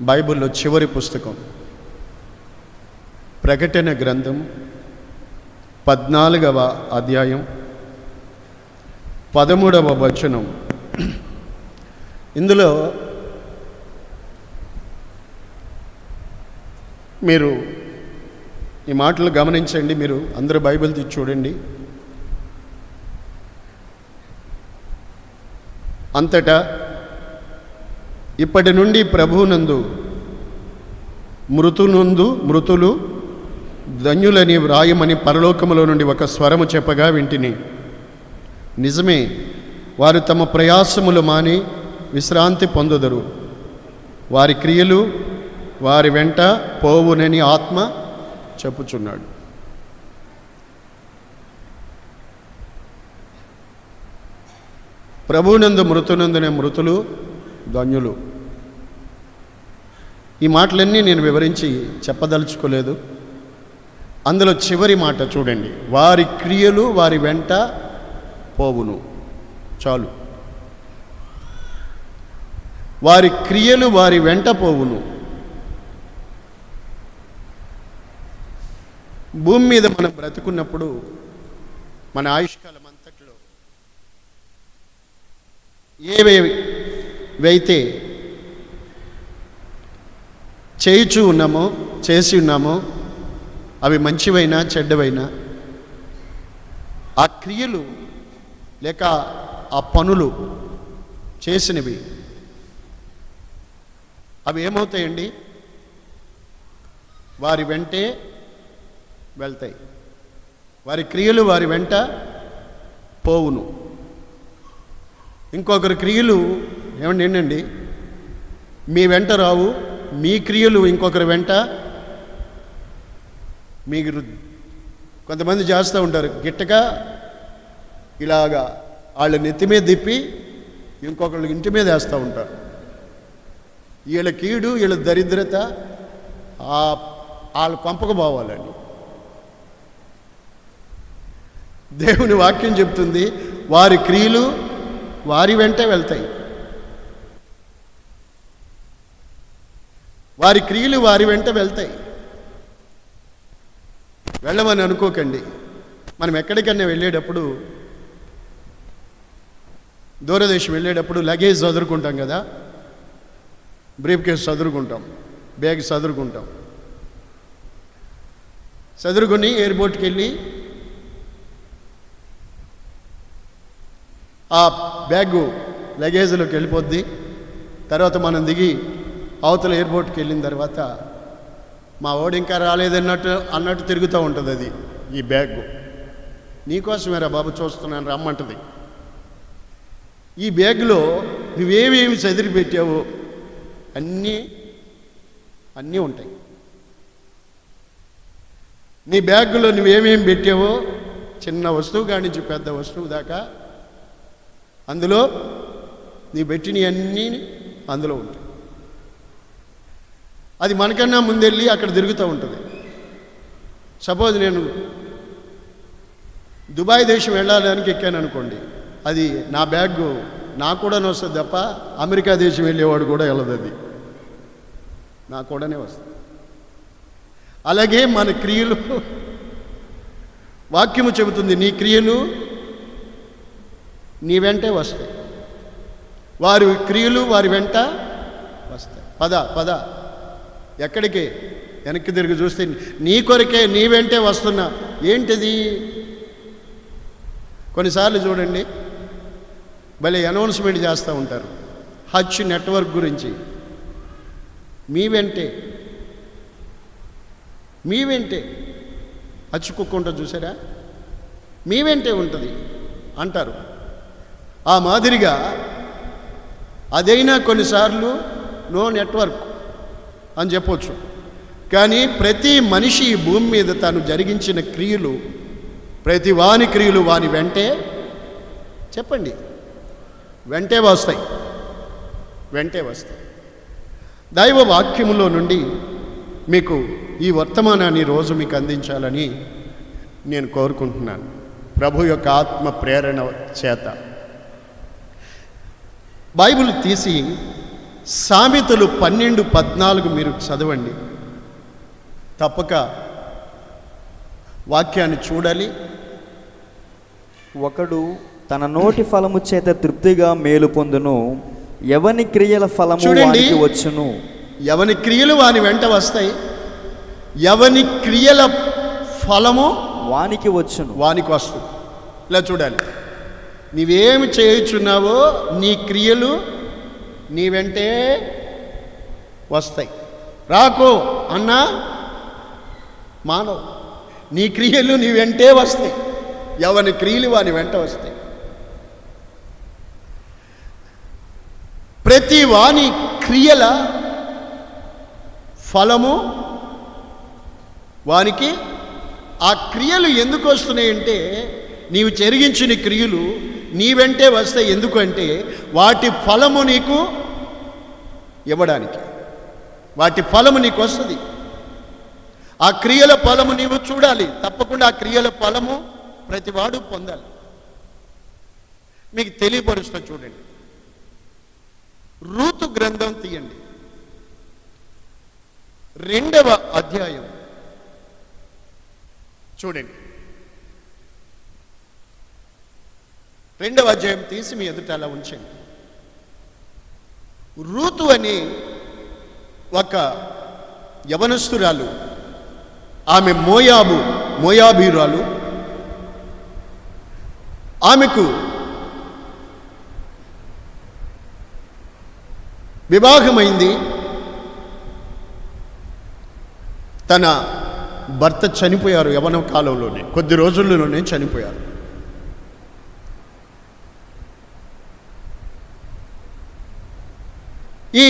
బైబిల్లో చివరి పుస్తకం ప్రకటన గ్రంథం 14వ అధ్యాయం 13వ వచనం. ఇందులో మీరు ఈ మాటలు గమనించండి. మీరు అందరూ బైబిల్ తీసి చూడండి. అంతటా ఇప్పటి నుండి ప్రభువునందు మృతులు ధన్యులని వ్రాయమని పరలోకములో నుండి ఒక స్వరము చెప్పగా వింటిని. నిజమే, వారు తమ ప్రయాసములు మాని విశ్రాంతి పొందుదరు. వారి క్రియలు వారి వెంట పోవునని ఆత్మ చెప్పుచున్నాడు. ప్రభువునందు మృతునందునే మృతులు ధన్యులు. ఈ మాటలన్నీ నేను వివరించి చెప్పదలుచుకోలేదు. అందులో చివరి మాట చూడండి, వారి క్రియలు వారి వెంట పోవును. చాలు, వారి క్రియలు వారి వెంట పోవును. భూమి మీద మనం బ్రతుకున్నప్పుడు మన ఆయుష్కాలం అంతట్లో ఏవైతే చేసి ఉన్నామో అవి మంచివైనా చెడ్డవైనా ఆ క్రియలు లేక ఆ పనులు చేసినవి అవి ఏమవుతాయండి? వారి వెంటే వెళ్తాయి. వారి క్రియలు వారి వెంట పోవును. ఇంకొకరి క్రియలు ఏంటండి మీ వెంట రావు. మీ క్రియలు ఇంకొకరి వెంట. మీరు కొంతమంది చేస్తూ ఉంటారు, గిట్టగా ఇలాగా వాళ్ళ నెత్తి మీద తిప్పి ఇంకొకళ్ళు ఇంటి మీద వేస్తూ ఉంటారు. వీళ్ళ కీడు వీళ్ళ దరిద్రత వాళ్ళ కొంపకు పోవాలండి. దేవుని వాక్యం చెప్తుంది, వారి క్రియలు వారి వెంటే వెళ్తాయి. వారి క్రియలు వారి వెంట వెళ్తాయి. వెళ్ళమని అనుకోకండి. మనం ఎక్కడికన్నా వెళ్ళేటప్పుడు, దూరదేశం వెళ్ళేటప్పుడు లగేజ్ చదురుకుంటాం కదా, బ్రీఫ్ కేస్ చదురుకుంటాం, బ్యాగ్ చదురుకుంటాం. చదురుకొని ఎయిర్పోర్ట్కి వెళ్ళి ఆ బ్యాగు లగేజ్లోకి వెళ్ళిపోద్ది. తర్వాత మనం దిగి అవతల ఎయిర్పోర్ట్కి వెళ్ళిన తర్వాత మా వాడు ఇంకా రాలేదన్నట్టు తిరుగుతూ ఉంటుంది. అది ఈ బ్యాగు నీకోసమేరా బాబు, చూస్తున్నాను రమ్మంటుంది. ఈ బ్యాగ్లో నువ్వేమేమి చదిరి పెట్టావో అన్నీ ఉంటాయి. నీ బ్యాగులో నువ్వేమేమి పెట్టావో చిన్న వస్తువు కానించి పెద్ద వస్తువు దాకా అందులో నీ పెట్టినవన్నీ అందులో ఉంటాయి. అది మనకన్నా ముందెళ్ళి అక్కడ తిరుగుతూ ఉంటుంది. సపోజ్ నేను దుబాయ్ దేశం వెళ్ళడానికి ఎక్కాను అనుకోండి, అది నా బ్యాగ్ నాకు కూడా వస్తుంది తప్ప అమెరికా దేశం వెళ్ళేవాడు కూడా వెళ్ళదు. అది నాకు కూడానే వస్తుంది. అలాగే మన క్రియలు, వాక్యము చెబుతుంది, నీ క్రియలు నీ వెంటే వస్తాయి. వారి క్రియలు వారి వెంట వస్తాయి. పద ఎక్కడికి? వెనక్కి తిరిగి చూస్తే నీ కొరకే నీ వెంటే వస్తున్నా. ఏంటిది? కొన్నిసార్లు చూడండి, భలే అనౌన్స్మెంట్ చేస్తూ ఉంటారు హజ్ నెట్వర్క్ గురించి. మీ వెంటే అచ్చుకుక్కుంటా చూసారా? మీ వెంటే ఉంటుంది అంటారు. ఆ మాదిరిగా అదైనా కొన్నిసార్లు నో నెట్వర్క్ అని చెప్పొచ్చు. కానీ ప్రతి మనిషి ఈ భూమి మీద తాను జరిగించిన క్రియలు, ప్రతి వాని క్రియలు వాని వెంటే, చెప్పండి, వెంటే వస్తాయి. దైవ వాక్యములో నుండి మీకు ఈ వర్తమానాన్ని రోజు మీకు అందించాలని నేను కోరుకుంటున్నాను, ప్రభు యొక్క ఆత్మ ప్రేరణ చేత. బైబిల్ తీసి సామెతలు 12:14 మీరు చదవండి. తప్పక వాక్యాన్ని చూడాలి. ఒకడు తన నోటి ఫలము చేత తృప్తిగా మేలు పొందును, ఎవని క్రియల ఫలము వానికి వచ్చును. ఎవని క్రియలు వాని వెంట వస్తాయి, ఎవని క్రియల ఫలము వానికి వచ్చును, వానికి వస్తుంది. ఇలా చూడాలి, నీవేమి చేయుచున్నావో నీ క్రియలు నీ వెంటే వస్తాయి. రాకో అన్నా మానవ్, నీ క్రియలు నీ వెంటే వస్తాయి. ఎవని క్రియలు వాని వెంట వస్తాయి. ప్రతి వాని క్రియల ఫలము వానికి. ఆ క్రియలు ఎందుకు వస్తున్నాయంటే, నీవు జరిగించిన క్రియలు నీ వెంటే వస్తాయి. ఎందుకంటే వాటి ఫలము నీకు ఇవ్వడానికి, వాటి ఫలము నీకు వస్తుంది. ఆ క్రియల ఫలము నీవు చూడాలి. తప్పకుండా ఆ క్రియల ఫలము ప్రతివాడు పొందాలి. మీకు తెలియపరుస్తా చూడండి. రూతు గ్రంథం తీయండి, 2వ అధ్యాయం చూడండి. 2వ అధ్యాయం తీసి మీ ఎదుట అలా ఉంచండి. రూతు అని ఒక యవనస్తురాలు, ఆమె మోయాబీరాలు. ఆమెకు వివాహమైంది. తన భర్త చనిపోయారు యవన కాలంలోనే, కొద్ది రోజుల్లోనే చనిపోయారు. ఈ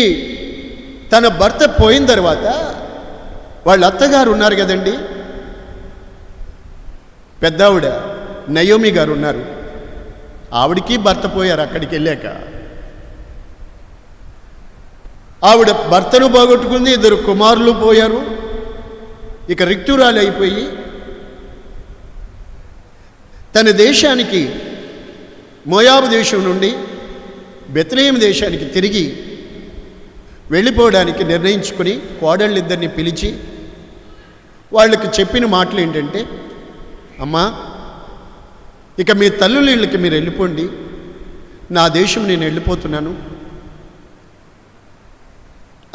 తన భర్త పోయిన తర్వాత వాళ్ళ అత్తగారు ఉన్నారు కదండి, పెద్దావిడ నయోమి గారు ఉన్నారు. ఆవిడికి భర్త పోయారు. అక్కడికి వెళ్ళాక ఆవిడ భర్తను పోగొట్టుకుంది, 2 కుమారులు పోయారు. ఇక రిక్తురాలు అయిపోయి తన దేశానికి, మోయాబు దేశం నుండి బెత్లెహేం దేశానికి తిరిగి వెళ్ళిపోవడానికి నిర్ణయించుకుని కోడళ్ళిద్దరిని పిలిచి వాళ్ళకి చెప్పిన మాటలు ఏంటంటే, అమ్మా, ఇక మీ తల్లుల ఇళ్ళకి మీరు వెళ్ళిపోండి, నా దేశం నేను వెళ్ళిపోతున్నాను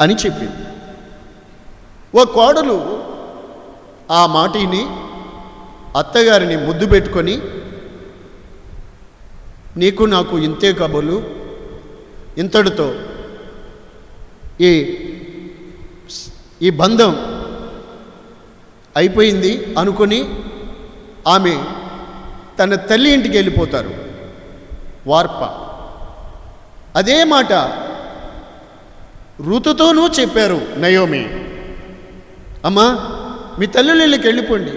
అని చెప్పింది. ఓ కోడలు ఆ మాటిని అత్తగారిని ముద్దు పెట్టుకొని, నీకు నాకు ఇంతే కబులు, ఇంతటితో ఈ బంధం అయిపోయింది అనుకొని ఆమె తన తల్లి ఇంటికి వెళ్ళిపోతారు. వార్ప అదే మాట ఋతుతోనూ చెప్పారు నయోమి. అమ్మా, మీ తల్లులకి వెళ్ళిపోండి,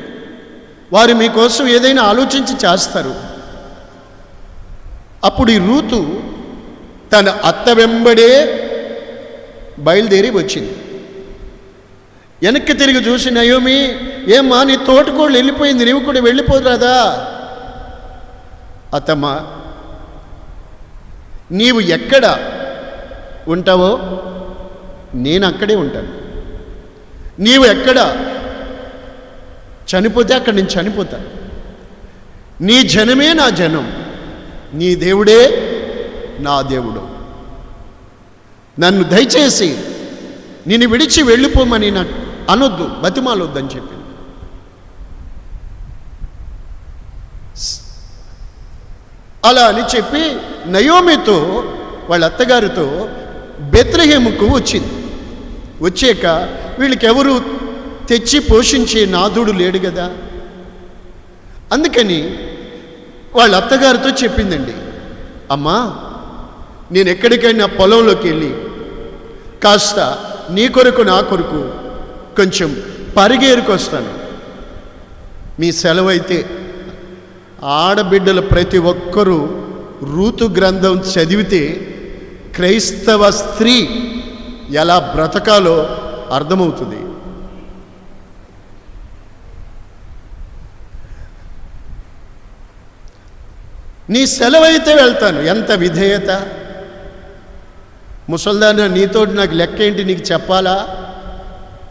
వారు మీకోసం ఏదైనా ఆలోచించి చేస్తారు. అప్పుడు ఈ రూతు తన అత్త వెంబడే బయలుదేరి వచ్చింది. వెనక్కి తిరిగి చూసి, నయోమి, ఏమ్మా, నీ తోటకోళ్ళు వెళ్ళిపోయింది, నీవు కూడా వెళ్ళిపోరాదా? అత్తమ్మా, నీవు ఎక్కడ ఉంటావో నేను అక్కడే ఉంటాను. నీవు ఎక్కడ చనిపోతే అక్కడ నేను చనిపోతాను. నీ జనమే నా జనం, నీ దేవుడే నా దేవుడు. నన్ను దయచేసి నిన్ను విడిచి వెళ్ళిపోమని నాకు అనొద్దు, బతిమాలొద్దని చెప్పింది. అలా అని చెప్పి నయోమితో వాళ్ళ అత్తగారితో బెత్లెహేముకు వచ్చింది. వచ్చాక వీళ్ళకెవరు తెచ్చి పోషించే నాథుడు లేడు కదా, అందుకని వాళ్ళ అత్తగారితో చెప్పిందండి, అమ్మా, నేను ఎక్కడికైనా పొలంలోకి వెళ్ళి కాస్త నీ కొరకు నా కొరకు కొంచెం పరిగేరుకొస్తాను, మీ సెలవైతే. ఆడబిడ్డలు ప్రతి ఒక్కరూ రూతు గ్రంథం చదివితే క్రైస్తవ స్త్రీ ఎలా బ్రతకాలో అర్థమవుతుంది. నీ సెలవైతే వెళ్తాను. ఎంత విధేయత! ముసల్దాన్న నీతో నాకు లెక్క ఏంటి నీకు చెప్పాలా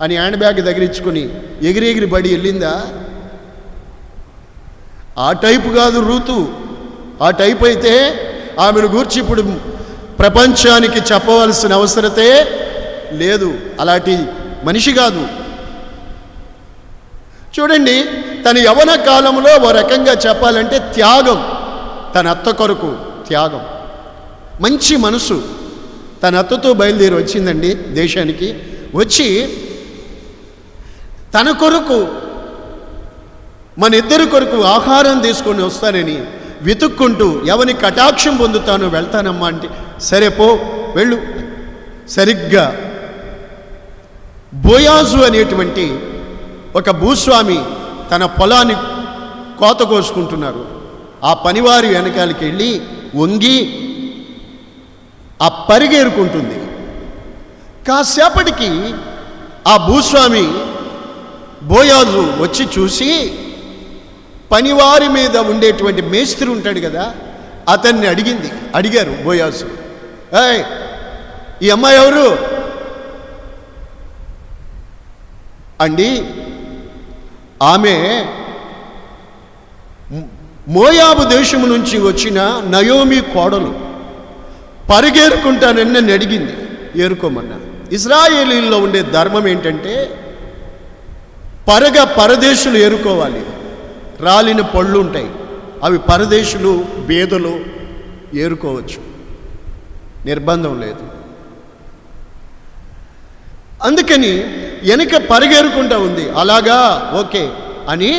అని హ్యాండ్ బ్యాగ్ దగ్గరించుకొని ఎగిరి పడి వెళ్ళిందా? ఆ టైపు కాదు రూతు. ఆ టైపు అయితే ఆమెను గూర్చి ఇప్పుడు ప్రపంచానికి చెప్పవలసిన అవసరతే లేదు. అలాంటి మనిషి కాదు. చూడండి, తన యవ్వన కాలంలో ఓ రకంగా చెప్పాలంటే త్యాగం, తన అత్త కొరకు త్యాగం, మంచి మనసు. తన అత్తతో బయలుదేరి వచ్చిందండి దేశానికి. వచ్చి తన కొరకు, మన ఇద్దరి కొరకు ఆహారం తీసుకొని వస్తానని వెతుక్కుంటూ ఎవని కటాక్షం పొందుతానో వెళ్తానమ్మా అంటే, సరే పో వెళ్ళు. సరిగ్గా బోయాజు అనేటువంటి ఒక భూస్వామి తన పొలాన్ని కోత కోసుకుంటున్నారు. ఆ పనివారి వెనకాలకి వెళ్ళి వంగి ఆ పరిగేరుకుంటుంది. కాసేపటికి ఆ భూస్వామి బోయాజు వచ్చి చూసి, పనివారి మీద ఉండేటువంటి మేస్త్రి ఉంటాడు కదా, అతన్ని అడిగారు బోయాజు, ఏయ్ ఈ అమ్మాయి ఎవరు అండి? ఆమె మోయాబు దేశము నుంచి వచ్చిన నయోమి కోడలు, పరిగేరుకుంటానని నన్ను అడిగింది, ఏరుకోమన్నా. ఇశ్రాయేలీల్లో ఉండే ధర్మం ఏంటంటే పరదేశులు ఏరుకోవాలి. రాలిన పళ్ళు ఉంటాయి, అవి పరదేశులు బేదలు ఏరుకోవచ్చు, నిర్బంధం లేదు. అందుకని వెనక పరిగేరుకుంటా ఉంది. అలాగా, ఓకే అని.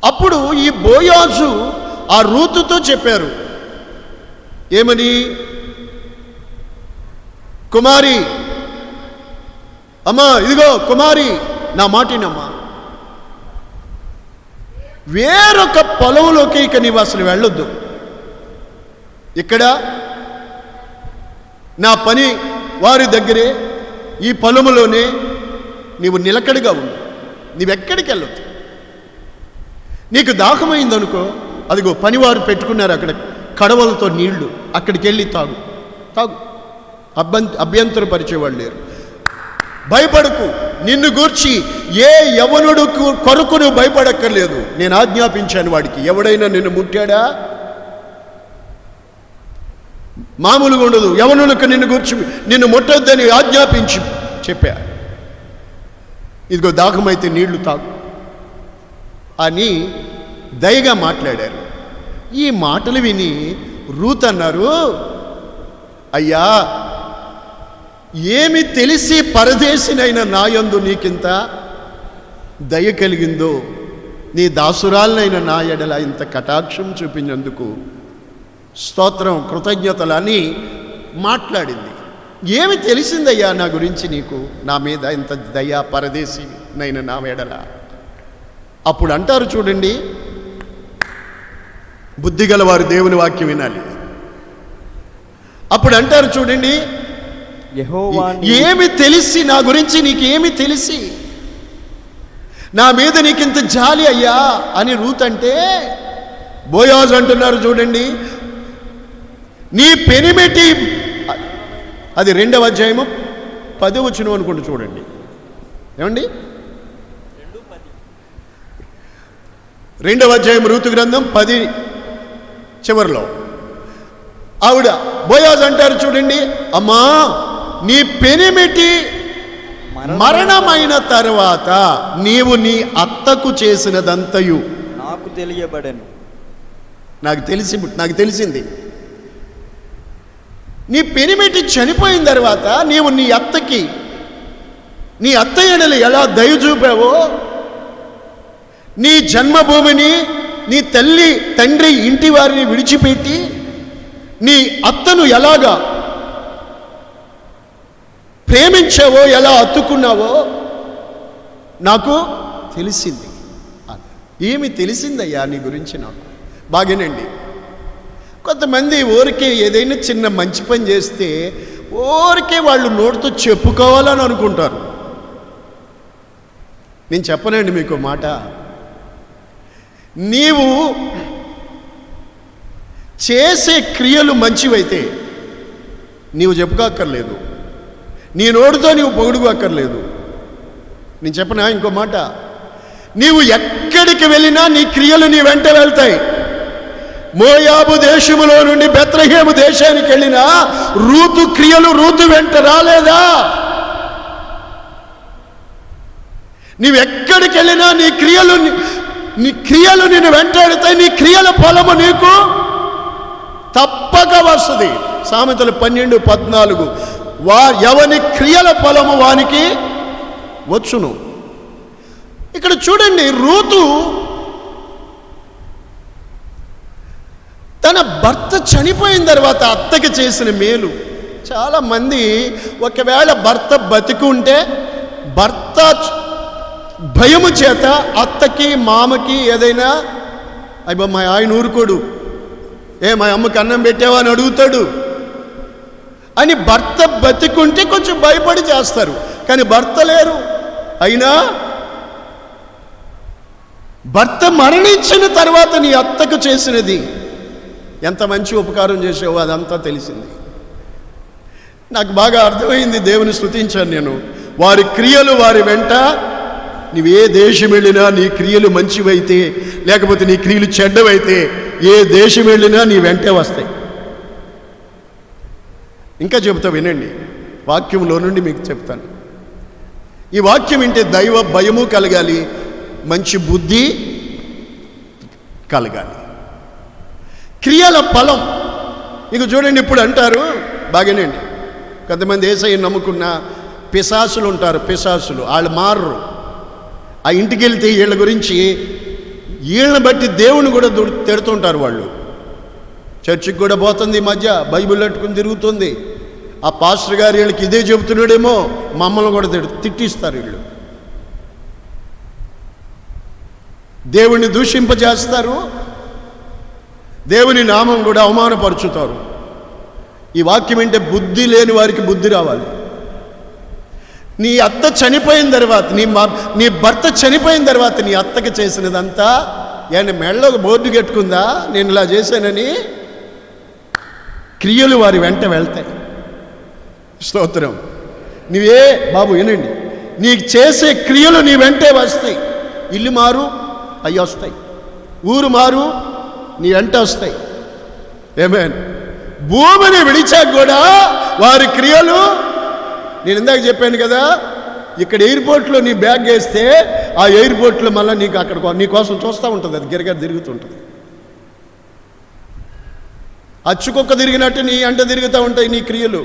అప్పుడు ఈ బోయాజు ఆ రూతుతో చెప్పారు, ఏమని? కుమారి, అమ్మా ఇదిగో కుమారి, నా మాటినమ్మా, వేరొక పొలంలోకి ఇక నీవు అసలు వెళ్ళొద్దు. ఇక్కడ నా పని వారి దగ్గరే, ఈ పొలములోనే నీవు నిలకడగా ఉండు. నీవెక్కడికి వెళ్ళొద్దు. నీకు దాహమైందనుకో, అదిగో పనివారు పెట్టుకున్నారు అక్కడ కడవలతో నీళ్లు, అక్కడికి వెళ్ళి తాగు. అభ్యంతరపరిచేవాళ్ళు లేరు. భయపడకు. నిన్ను గూర్చి ఏ యవనుడు కొరకు నువ్వు భయపడక్కర్లేదు. నేను ఆజ్ఞాపించాను వాడికి. ఎవడైనా నిన్ను ముట్టాడా? మామూలుగా ఉండదు. యవనులకు నిన్ను గూర్చి నిన్ను ముట్టొద్దని ఆజ్ఞాపించి చెప్పా. ఇదిగో దాహమైతే నీళ్లు తాగు అని దయగా మాట్లాడారు. ఈ మాటలు విని రూత్ అన్నారు, అయ్యా ఏమి తెలిసి పరదేశినైన నాయందు నీకింత దయ కలిగిందో, నీ దాసురాలనైన నా ఎడల ఇంత కటాక్షం చూపినందుకు స్తోత్రం, కృతజ్ఞతలని మాట్లాడింది. ఏమి తెలిసిందయ్యా నా గురించి నీకు, నా మీద ఇంత దయ, పరదేశి నైనా నా ఎడల? అప్పుడు అంటారు చూడండి, బుద్ధిగల వారు దేవుని వాక్యం వినాలి. అప్పుడు అంటారు చూడండి, ఏమి తెలిసి నా గురించి నీకేమి తెలిసి నా మీద నీకింత జాలి అయ్యా అని రూత్ అంటే, బోయాజు అంటున్నారు చూడండి, నీ పెనిమిటి, అది 2వ అధ్యాయము 10వ వచనం అనుకుంటూ చూడండి. ఏమండి? 2వ అధ్యాయం రూతు గ్రంథం 10 చివరిలో ఆవిడ బోయాజు అంటారు చూడండి, అమ్మా నీ పెనిమిటి మరణమైన తర్వాత నీవు నీ అత్తకు చేసినదంతయు నాకు తెలియబడెను. నాకు తెలిసింది. నీ పెనిమిటి చనిపోయిన తర్వాత నీవు నీ అత్త ఎడలు ఎలా దయ చూపావో, నీ జన్మభూమిని, నీ తల్లి తండ్రి ఇంటి వారిని విడిచిపెట్టి నీ అత్తను ఎలాగా ప్రేమించావో, ఎలా అత్తుకున్నావో నాకు తెలిసింది. ఏమి తెలిసిందయ్యా నీ గురించి నాకు? బాగానండి. కొంతమంది ఊరికే ఏదైనా చిన్న మంచి పని చేస్తే ఊరికే వాళ్ళు నోటితో చెప్పుకోవాలని అనుకుంటారు. నేను చెప్పనండి మీకు మాట, నీవు చేసే క్రియలు మంచివైతే నీవు చెప్పుకోక్కర్లేదు, నీ నోటితో నీవు పొగుడుకోక్కర్లేదు. నేను చెప్పనా ఇంకో మాట, నీవు ఎక్కడికి వెళ్ళినా నీ క్రియలు నీ వెంట వెళ్తాయి. మోయాబు దేశములో నుండి బెత్లెహేము దేశానికి వెళ్ళినా రూతు క్రియలు రూతు వెంట రాలేదా? నీవెక్కడికి వెళ్ళినా నీ క్రియలు నిన్ను వెంటాడుతాయి. నీ క్రియల ఫలము నీకు తప్పక వస్తుంది. సామెతలు 12:14 ఎవని క్రియల ఫలము వానికి వచ్చును. ఇక్కడ చూడండి, రూతు తన భర్త చనిపోయిన తర్వాత అత్తకి చేసిన మేలు. చాలామంది ఒకవేళ భర్త బతికుంటే భర్త భయము చేత అత్తకి మామకి ఏదైనా అయ్యో మా ఆయన ఊరుకోడు, మా అమ్మకి అన్నం పెట్టావా అని అడుగుతాడు అని భర్త బతికుంటే కొంచెం భయపడి చేస్తారు. కానీ భర్త లేరు, అయినా భర్త మరణించిన తర్వాత నీ అత్తకు చేసినది ఎంత మంచి ఉపకారం చేసావో అదంతా తెలిసింది. నాకు బాగా అర్థమైంది, దేవుని స్తుతించాను నేను. వారి క్రియలు వారి వెంట, నీవే దేశం వెళ్ళినా నీ క్రియలు మంచివైతే, లేకపోతే నీ క్రియలు చెడ్డవైతే ఏ దేశం వెళ్ళినా నీ వెంటే వస్తాయి. ఇంకా చెబుతా వినండి, వాక్యంలో నుండి మీకు చెప్తాను. ఈ వాక్యం వింటే దైవ భయము కలగాలి, మంచి బుద్ధి కలగాలి. క్రియల ఫలం ఇక చూడండి. ఇప్పుడు అంటారు బాగానండి, కొంతమంది యేసయ్యను నమ్ముకున్న పిశాసులు ఉంటారు, పిశాసులు వాళ్ళు మారరు. ఆ ఇంటికి వెళ్తే వీళ్ళ గురించి వీళ్ళని బట్టి దేవుని కూడా తిడుతుంటారు. వాళ్ళు చర్చికి కూడా పోతుంది, ఈ మధ్య బైబిల్ పట్టుకుని తిరుగుతుంది. ఆ పాస్టర్ గారు వీళ్ళకి ఇదే చెబుతున్నాడేమో, మమ్మల్ని కూడా తిట్టిస్తారు. వీళ్ళు దేవుణ్ణి దూషింపజేస్తారు, దేవుని నామం కూడా అవమానపరుచుతారు. ఈ వాక్యం అంటే బుద్ధి లేని వారికి బుద్ధి రావాలి. నీ అత్త చనిపోయిన తర్వాత, నీ భర్త చనిపోయిన తర్వాత నీ అత్తకి చేసినదంతా ఆయన మెడలో బోర్డు కట్టుకుందా, నేను ఇలా చేశానని? క్రియలు వారి వెంట వెళ్తాయి. స్తోత్రం. నీవే బాబు వినండి, నీకు చేసే క్రియలు నీ వెంటే వస్తాయి. ఇల్లు మారు అవి వస్తాయి, ఊరు మారు నీ వెంట వస్తాయి. ఆమేన్. భూమిని విడిచాక కూడా వారి క్రియలు, నేను ఇందాక చెప్పాను కదా, ఇక్కడ ఎయిర్పోర్ట్లో నీ బ్యాగ్ వేస్తే ఆ ఎయిర్పోర్ట్లో మళ్ళీ నీకు అక్కడ నీ కోసం చూస్తూ ఉంటుంది, అది గిరగర తిరుగుతుంటుంది. అచ్చుకొక్క తిరిగినట్టు నీ అంట తిరుగుతూ ఉంటాయి నీ క్రియలు.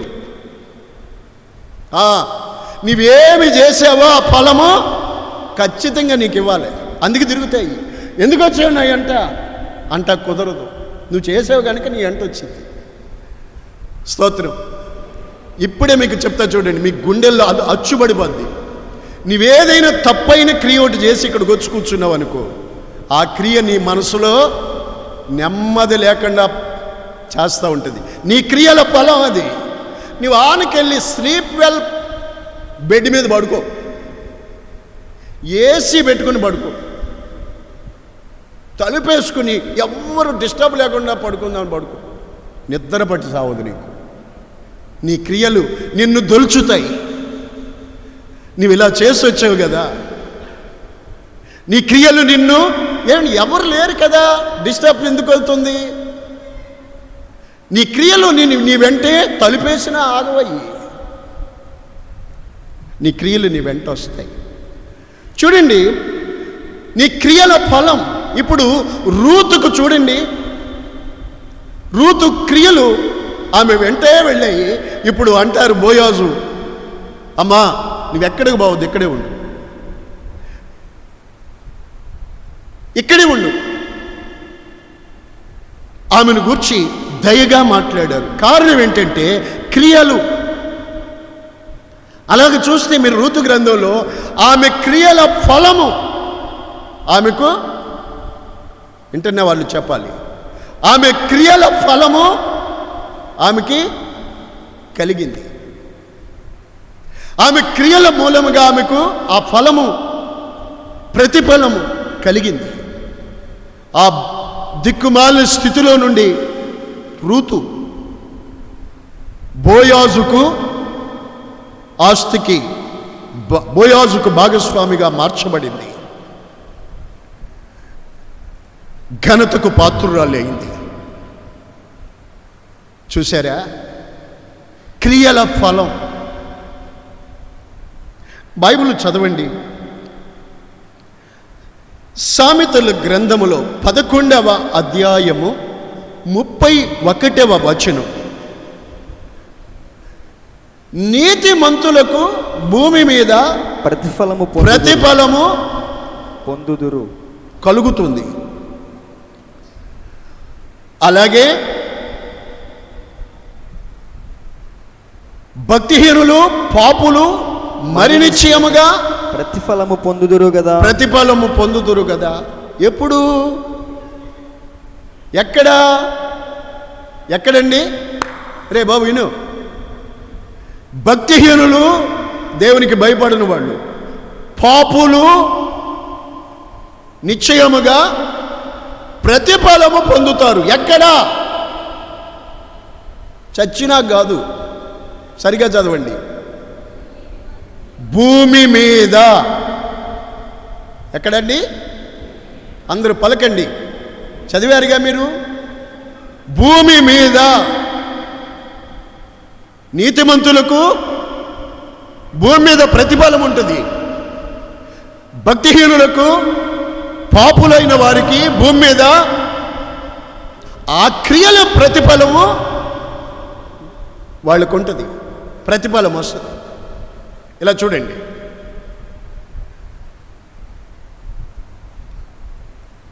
నీవేమి చేసావో ఆ ఫలము ఖచ్చితంగా నీకు ఇవ్వాలి. అందుకే తిరుగుతాయి. ఎందుకు వచ్చావు నా అంట కుదరదు, నువ్వు చేసావు కనుక నీ అంట వచ్చింది. స్తోత్రం. ఇప్పుడే మీకు చెప్తా చూడండి, మీ గుండెల్లో అది అచ్చుబడిపోద్ది. నీవేదైనా తప్పైన క్రియ ఒకటి చేసి ఇక్కడికి వచ్చి కూర్చున్నావు అనుకో, ఆ క్రియ నీ మనసులో నెమ్మది లేకుండా చేస్తూ ఉంటుంది. నీ క్రియల ఫలం అది. నువ్వు ఆనకెళ్ళి స్లీప్ వెల్ బెడ్ మీద పడుకో, ఏసీ పెట్టుకుని పడుకో, తలుపేసుకుని ఎవ్వరు డిస్టర్బ్ లేకుండా పడుకుందామని పడుకో, నిద్ర పట్టి సావదు నీకు. నీ క్రియలు నిన్ను దొల్చుతాయి. నువ్వు ఇలా చేసి వచ్చావు కదా, నీ క్రియలు నిన్ను ఎవరు లేరు కదా, డిస్టర్బ్ ఎందుకు అవుతుంది? నీ క్రియలు నీ వెంటే తలుపేసినా ఆగవయ్యి, నీ క్రియలు నీ వెంట వస్తాయి. చూడండి, నీ క్రియల ఫలం. ఇప్పుడు రూతుకు చూడండి, రూతు క్రియలు ఆమె వెంటే వెళ్ళాయి. ఇప్పుడు అంటారు బోయాజు, అమ్మా నువ్వెక్కడికి పోవద్దు, ఇక్కడే ఉండు, ఇక్కడే ఉండు. ఆమెను గూర్చి దయగా మాట్లాడారు. కారణం ఏంటంటే క్రియలు. అలాగే చూస్తే మీరు రూతు గ్రంథంలో ఆమె క్రియల ఫలము ఆమెకు వింటున్న వాళ్ళు చెప్పాలి, ఆమె క్రియల ఫలము ఆమెకి కలిగింది. ఆమె క్రియల మూలముగా ఆమెకు ఆ ఫలము, ప్రతిఫలము కలిగింది. ఆ దిక్కుమాలిన స్థితిలో నుండి రూతు బోయాజుకు ఆస్తికి బోయాజుకు భాగస్వామిగా మార్చబడింది. ఘనతకు పాత్రురాలైంది. చూసారా? క్రియల ఫలం. బైబిల్ చదవండి. సామెతల గ్రంథములో 11వ అధ్యాయము 31వ వచనం. నీతిమంతులకు భూమి మీద ప్రతిఫలము పొందుదురు కలుగుతుంది. అలాగే భక్తిహీనులు పాపులు మరి నిశ్చయముగా ప్రతిఫలము పొందుదురు కదా. ఎప్పుడు? ఎక్కడండి? రే బాబు విను. భక్తిహీనులు దేవునికి భయపడని వాళ్ళు, పాపులు నిశ్చయముగా ప్రతిఫలము పొందుతారు. ఎక్కడా? చచ్చినా కాదు. సరిగా చదవండి. భూమి మీద. ఎక్కడండి? అందరూ పలకండి. చదివారుగా మీరు. భూమి మీద నీతిమంతులకు భూమి మీద ప్రతిఫలం ఉంటుంది. భక్తిహీనులకు పాపులైన వారికి భూమి మీద ఆ క్రియల ప్రతిఫలము వాళ్ళకు ఉంటుంది. ప్రతిఫలం వస్తుంది. ఇలా చూడండి.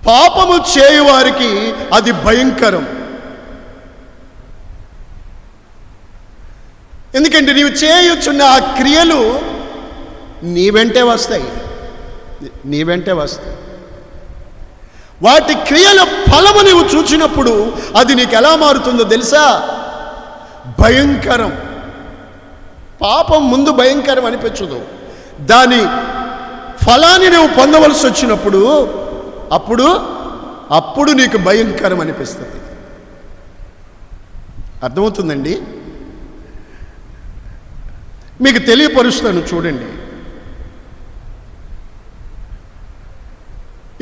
పాపము చేయువారికి అది భయంకరం. ఎందుకంటే నీవు చేయుచున్న ఆ క్రియలు నీ వెంటే వస్తాయి. వాటి క్రియల ఫలము నీవు చూచినప్పుడు అది నీకు ఎలా మారుతుందో తెలుసా? భయంకరం. పాపం ముందు భయంకరం అనిపించదు. దాని ఫలాన్ని నువ్వు పొందవలసి వచ్చినప్పుడు అప్పుడు నీకు భయంకరం అనిపిస్తుంది. అర్థమవుతుందండి? మీకు తెలియపరుస్తాను చూడండి.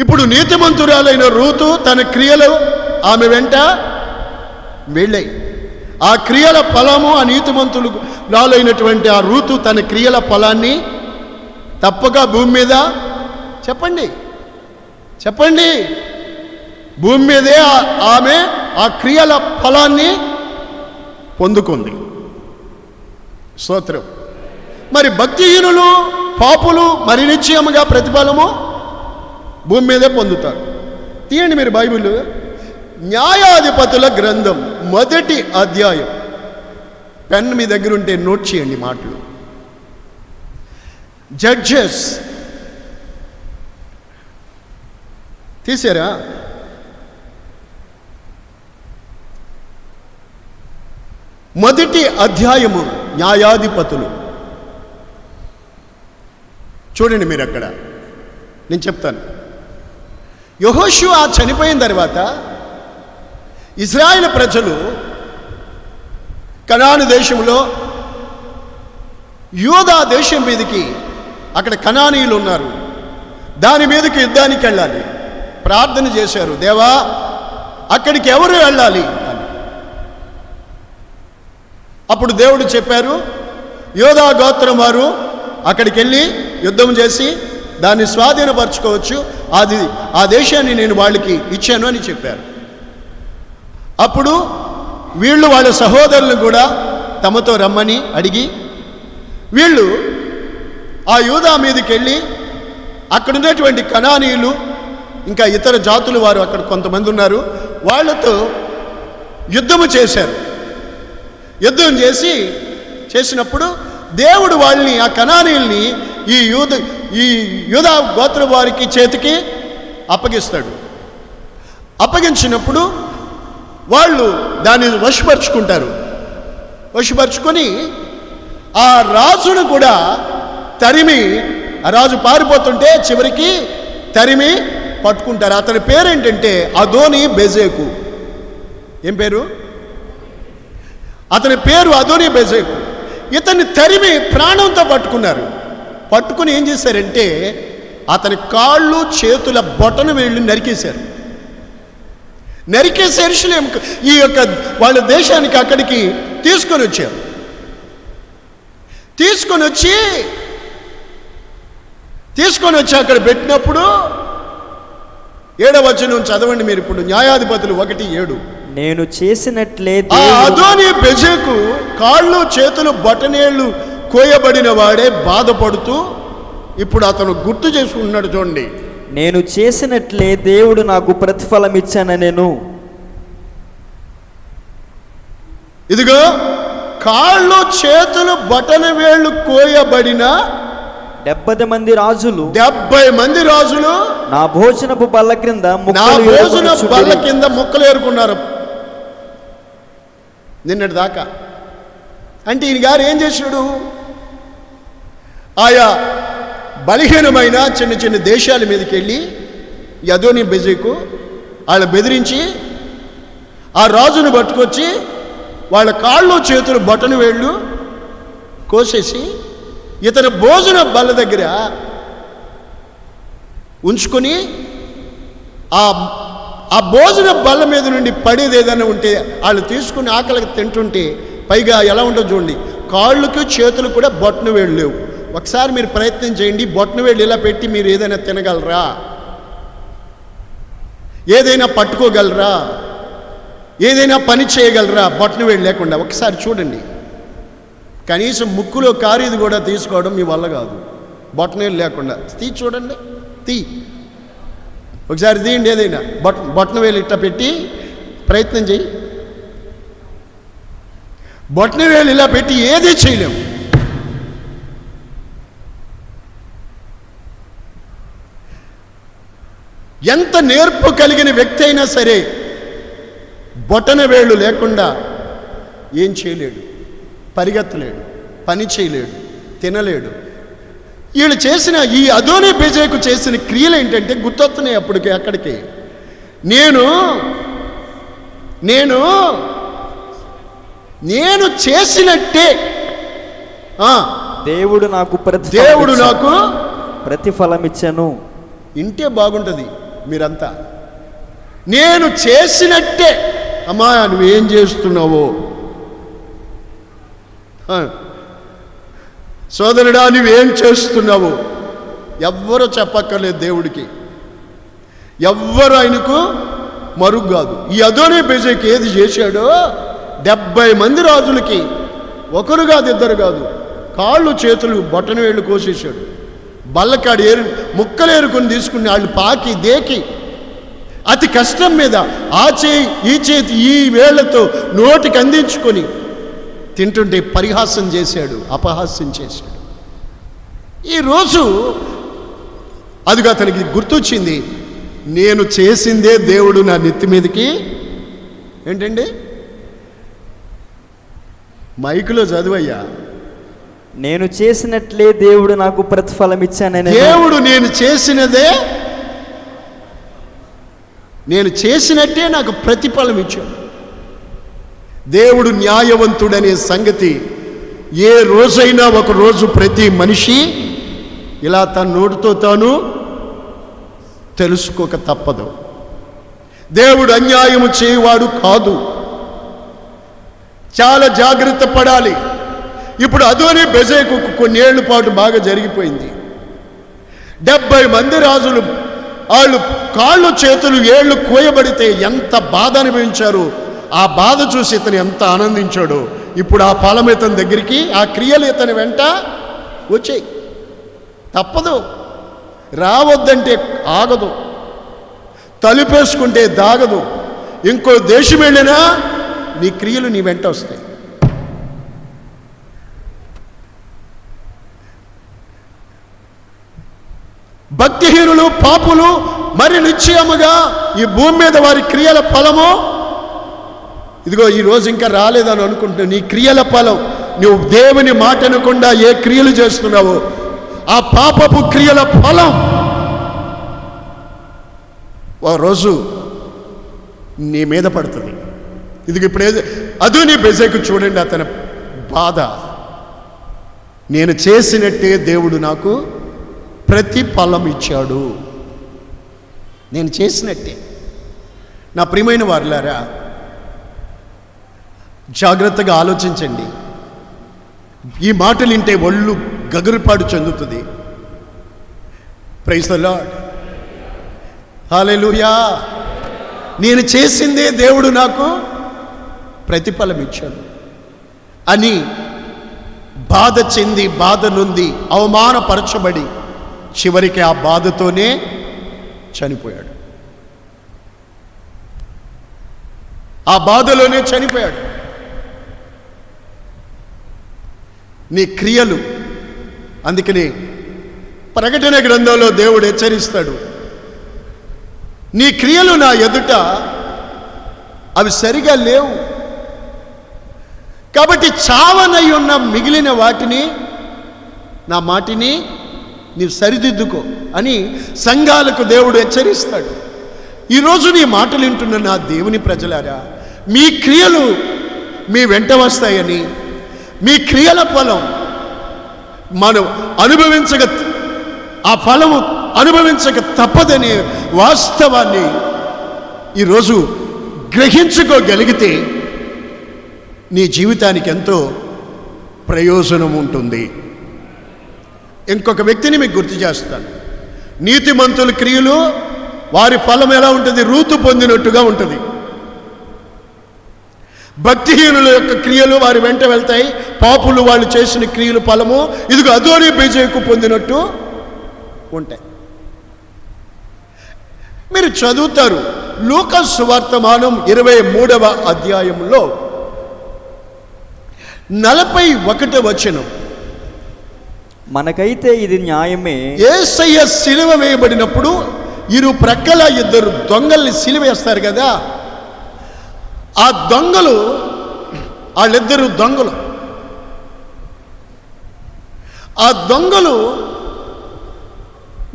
ఇప్పుడు నీతిమంతురాలైన రూతు తన క్రియలు ఆమె వెంట వెళ్ళాయి. ఆ క్రియల ఫలము ఆ నీతిమంతులు రాలైనటువంటి ఆ రూతు తన క్రియల ఫలాన్ని తప్పక భూమి మీద చెప్పండి భూమి మీదే ఆమె ఆ క్రియల ఫలాన్ని పొందుకుంది. స్తోత్రం. మరి భక్తిహీనులు పాపులు మరి నిశ్చయముగా ప్రతిఫలము భూమి మీదే పొందుతారు. తీయండి మీరు బైబిల్. న్యాయాధిపతుల గ్రంథం 1వ అధ్యాయం. పెన్ మీ దగ్గర ఉంటే నోట్ చేయండి మాటలు. జడ్జెస్ తీసారా? మొదటి అధ్యాయము న్యాయాధిపతులు. చూడండి మీరు అక్కడ. నేను చెప్తాను. యెహోషువ చనిపోయిన తర్వాత ఇశ్రాయేలు ప్రజలు కనాను దేశంలో యూదా దేశం మీదకి, అక్కడ కనానీయులు ఉన్నారు, దాని మీదకి యుద్ధానికి వెళ్ళాలి. ప్రార్థన చేశారు, దేవా అక్కడికి ఎవరు వెళ్ళాలి అని. అప్పుడు దేవుడు చెప్పారు, యూదా గోత్రం వారు అక్కడికి వెళ్ళి యుద్ధం చేసి దాన్ని స్వాధీనపరచుకోవచ్చు, ఆ దేశాన్ని నేను వాళ్ళకి ఇచ్చాను అని చెప్పారు. అప్పుడు వీళ్ళు వాళ్ళ సహోదరులను కూడా తమతో రమ్మని అడిగి వీళ్ళు ఆ యూదా మీదకి వెళ్ళి అక్కడున్నటువంటి కనానీయులు ఇంకా ఇతర జాతుల వారు అక్కడ కొంతమంది ఉన్నారు, వాళ్ళతో యుద్ధము చేశారు. యుద్ధం చేసినప్పుడు దేవుడు వాళ్ళని, ఆ కనానీయుల్ని ఈ యూదా గోత్ర వారికి చేతికి అప్పగిస్తాడు. అప్పగించినప్పుడు వాళ్ళు దాన్ని వశపరుచుకొని ఆ రాజును కూడా తరిమి, ఆ రాజు పారిపోతుంటే చివరికి తరిమి పట్టుకుంటారు. అతని పేరేంటంటే అదోని బెజేకు. ఏం పేరు? అతని పేరు అదోని బెజేకు. ఇతన్ని తరిమి ప్రాణంతో పట్టుకున్నారు. పట్టుకుని ఏం చేశారంటే అతని కాళ్ళు చేతుల బొటన వేళ్ళు నరికేశారు. ఎరుషలేం ఈ యొక్క వాళ్ళ దేశానికి అక్కడికి తీసుకొని వచ్చారు. తీసుకొని వచ్చి అక్కడ పెట్టినప్పుడు 7వ వచనం చదవండి మీరు ఇప్పుడు. న్యాయాధిపతులు 1:7. నేను చేసినట్లే ఆ అదోని బెజేకు కాళ్ళు చేతులు బొటనేళ్ళు కోయబడిన వాడే బాధపడుతూ ఇప్పుడు అతను గుర్తు చేసుకుంటున్నాడు. చూడండి, నేను చేసినట్లే దేవుడు నాకు ప్రతిఫలం ఇచ్చానెను. ఇదిగో కాళ్ళు చేతులు బొటన వేళ్ళు కోయబడిన 70 మంది రాజులు 70 మంది రాజులు నా భోజనపు బల్ల క్రింద ముక్కలు ఏరుకున్నారు నిన్నటి దాకా. అంటే ఈయన గారు ఏం చేశాడు? ఆయా బలహీనమైన చిన్న చిన్న దేశాల మీదకి వెళ్ళి అదోని బెజేకు వాళ్ళని బెదిరించి ఆ రాజును పట్టుకొచ్చి వాళ్ళ కాళ్ళు చేతులు బొటన వేళ్ళు కోసేసి ఇతని భోజన బల్ల దగ్గర ఉంచుకొని ఆ భోజన బల్ల మీద నుండి పడేది ఏదైనా ఉంటే వాళ్ళు తీసుకుని ఆకలికి తింటుంటే పైగా ఎలా ఉంటుందో చూడండి, కాళ్ళకు చేతులు కూడా బొటన వేళ్ళు లేవు. ఒకసారి మీరు ప్రయత్నం చేయండి, బొటన వేళ్ళు ఇలా పెట్టి మీరు ఏదైనా తినగలరా? ఏదైనా పట్టుకోగలరా? ఏదైనా పని చేయగలరా బొటన వేళ్ళు లేకుండా? ఒకసారి చూడండి. కనీసం ముక్కులో కారీది కూడా తీసుకోవడం మీ వల్ల కాదు బొటన వేళ్ళు లేకుండా. చూడండి, ఒకసారి తీయండి. ఏదైనా బొటన వేలు ఇట్లా పెట్టి ప్రయత్నం చేయి. బొటన వేలు ఇలా పెట్టి ఏదీ చేయలేము. ఎంత నేర్పు కలిగిన వ్యక్తి అయినా సరే బొటన వేళ్ళు లేకుండా ఏం చేయలేడు, పరిగెత్తలేడు, పని చేయలేడు, తినలేడు. వీళ్ళు చేసిన ఈ అదోని బెజేకు చేసిన క్రియలు ఏంటంటే గుర్తొస్తున్నాయి అప్పటికి అక్కడికి. నేను నేను నేను చేసినట్టే దేవుడు నాకు ప్రతిఫలం ఇచ్చాను. ఇంటే బాగుంటుంది మీరంతా. నేను చేసినట్టే. అమ్మా నువ్వేం చేస్తున్నావో, సోదరుడా నువ్వేం చేస్తున్నావు, ఎవ్వరూ చెప్పక్కర్లేదు దేవుడికి. ఎవ్వరు ఆయనకు మరుగు కాదు. ఈ అదోని బెజేకు ఏది చేశాడో 70 మంది రాజులకి ఒకరు కాదు, ఇద్దరు కాదు, కాళ్ళు చేతులు బొటన వేళ్ళు కోసేశాడు. బల్లకాడు ముక్కలు ఏరుకొని తీసుకుని వాళ్ళు పాకి దేకి అతి కష్టం మీద ఆ చేయి ఈ చేతి ఈ వేళ్లతో నోటికి అందించుకొని తింటుంటే పరిహాసం చేశాడు, అపహాస్యం చేశాడు. ఈరోజు అదిగా అతనికి గుర్తొచ్చింది, నేను చేసిందే దేవుడు నా నెత్తి మీదకి. ఏంటండి మైకులో చదువయ్యా, నేను చేసినట్లే దేవుడు నాకు ప్రతిఫలం ఇచ్చానని. దేవుడు నేను చేసినట్టే నాకు ప్రతిఫలం ఇచ్చాడు. దేవుడు న్యాయవంతుడనే సంగతి ఏ రోజైనా ఒక రోజు ప్రతి మనిషి ఇలా తన నోటితో తాను తెలుసుకోక తప్పదు. దేవుడు అన్యాయము చేయవాడు కాదు. చాలా జాగ్రత్త పడాలి. ఇప్పుడు అదోని బెజేకు కొన్నేళ్ల పాటు బాగా జరిగిపోయింది. 70 మంది రాజులు వాళ్ళు కాళ్ళు చేతులు ఏళ్ళు కోయబడితే ఎంత బాధ అనుభవించారు. ఆ బాధ చూసి ఇతను ఎంత ఆనందించాడు. ఇప్పుడు ఆ ఫలం ఇతని దగ్గరికి, ఆ క్రియలు ఇతని వెంట వచ్చాయి. తప్పదు, రావద్దంటే ఆగదు, తలుపేసుకుంటే దాగదు. ఇంకో దేశం వెళ్ళినా నీ క్రియలు నీ వెంట వస్తాయి. భక్తిహీనులు పాపులు మరి నిశ్చయముగా ఈ భూమి మీద వారి క్రియల ఫలము ఇదిగో ఈరోజు ఇంకా రాలేదని అనుకుంటున్నావు. నీ క్రియల ఫలం, నువ్వు దేవుని మాట అనకుండా ఏ క్రియలు చేస్తున్నావో ఆ పాపపు క్రియల ఫలం ఓ రోజు నీ మీద పడుతుంది. ఇది ఇప్పుడు అదోని బెజెకు చూడండి, అతని బాధ. నేను చేసినట్టే దేవుడు నాకు ప్రతిఫలం ఇచ్చాడు. నేను చేసినట్టే. నా ప్రియమైన వారులారా, జాగ్రత్తగా ఆలోచించండి. ఈ మాటలు వింటే ఒళ్ళు గగురుపాటు చెందుతుంది. ప్రైజ్ ద లార్డ్, హల్లెలూయా. నేను చేసిందే దేవుడు నాకు ప్రతిఫలం ఇచ్చాడు అని బాధ చెంది, బాధ నొంది, అవమానపరచబడి చివరికి ఆ బాధతోనే చనిపోయాడు. ఆ బాధలోనే చనిపోయాడు. నీ క్రియలు, అందుకని ప్రకటన గ్రంథంలో దేవుడు హెచ్చరిస్తాడు, నీ క్రియలు నా ఎదుట అవి సరిగా లేవు, కాబట్టి చావనై ఉన్న మిగిలిన వాటిని, నా మాటిని నీవు సరిదిద్దుకో అని సంఘాలకు దేవుడు హెచ్చరిస్తాడు. ఈరోజు నీ మాటలు వింటున్న నా దేవుని ప్రజలారా, మీ క్రియలు మీ వెంట వస్తాయని, మీ క్రియల ఫలం మనం ఆ ఫలము అనుభవించక తప్పదనే వాస్తవాన్ని ఈరోజు గ్రహించుకోగలిగితే నీ జీవితానికి ఎంతో ప్రయోజనం ఉంటుంది. ఇంకొక వ్యక్తిని మీకు గుర్తు చేస్తాను. నీతిమంతుల క్రియలు వారి ఫలం ఎలా ఉంటుంది? రూతు పొందినట్టుగా ఉంటుంది. భక్తిహీనుల యొక్క క్రియలు వారి వెంట వెళ్తాయి. పాపులు వాళ్ళు చేసిన క్రియలు ఫలము ఇదిగో అదోని బెజెకు పొందినట్టు ఉంటాయి. మీరు చదువుతారు, లూకా సువార్తమానం 23వ అధ్యాయంలో 41వ వచనం. మనకైతే ఇది న్యాయమే. యేసయ్య సిలువ వేయబడినప్పుడు ఇరు ప్రక్కల ఇద్దరు దొంగల్ని సిలువ వేస్తారు కదా, ఆ దొంగలు, వాళ్ళిద్దరు దొంగలు, ఆ దొంగలు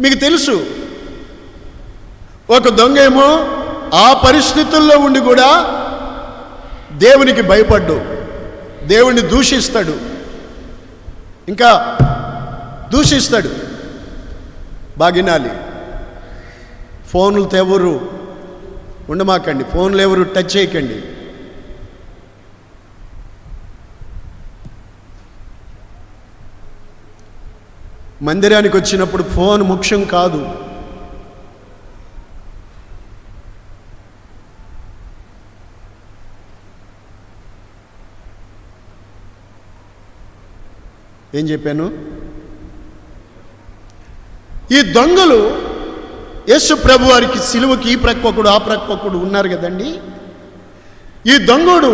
మీకు తెలుసు. ఒక దొంగ ఏమో ఆ పరిస్థితుల్లో ఉండి కూడా దేవునికి భయపడ్డు, దేవుణ్ణి దూషిస్తాడు, ఇంకా దూషిస్తాడు. బాగినాలి, ఫోన్లతో ఎవరు ఉండమాకండి, ఫోన్లు ఎవరు టచ్ చేయకండి. మందిరానికి వచ్చినప్పుడు ఫోన్ ముఖ్యం కాదు. ఏం చెప్పాను? ఈ దొంగలు యేసు ప్రభు వారికి సిలువకి ఈ ప్రక్కకుడు ఆ ప్రక్కకుడు ఉన్నారు కదండి. ఈ దొంగడు,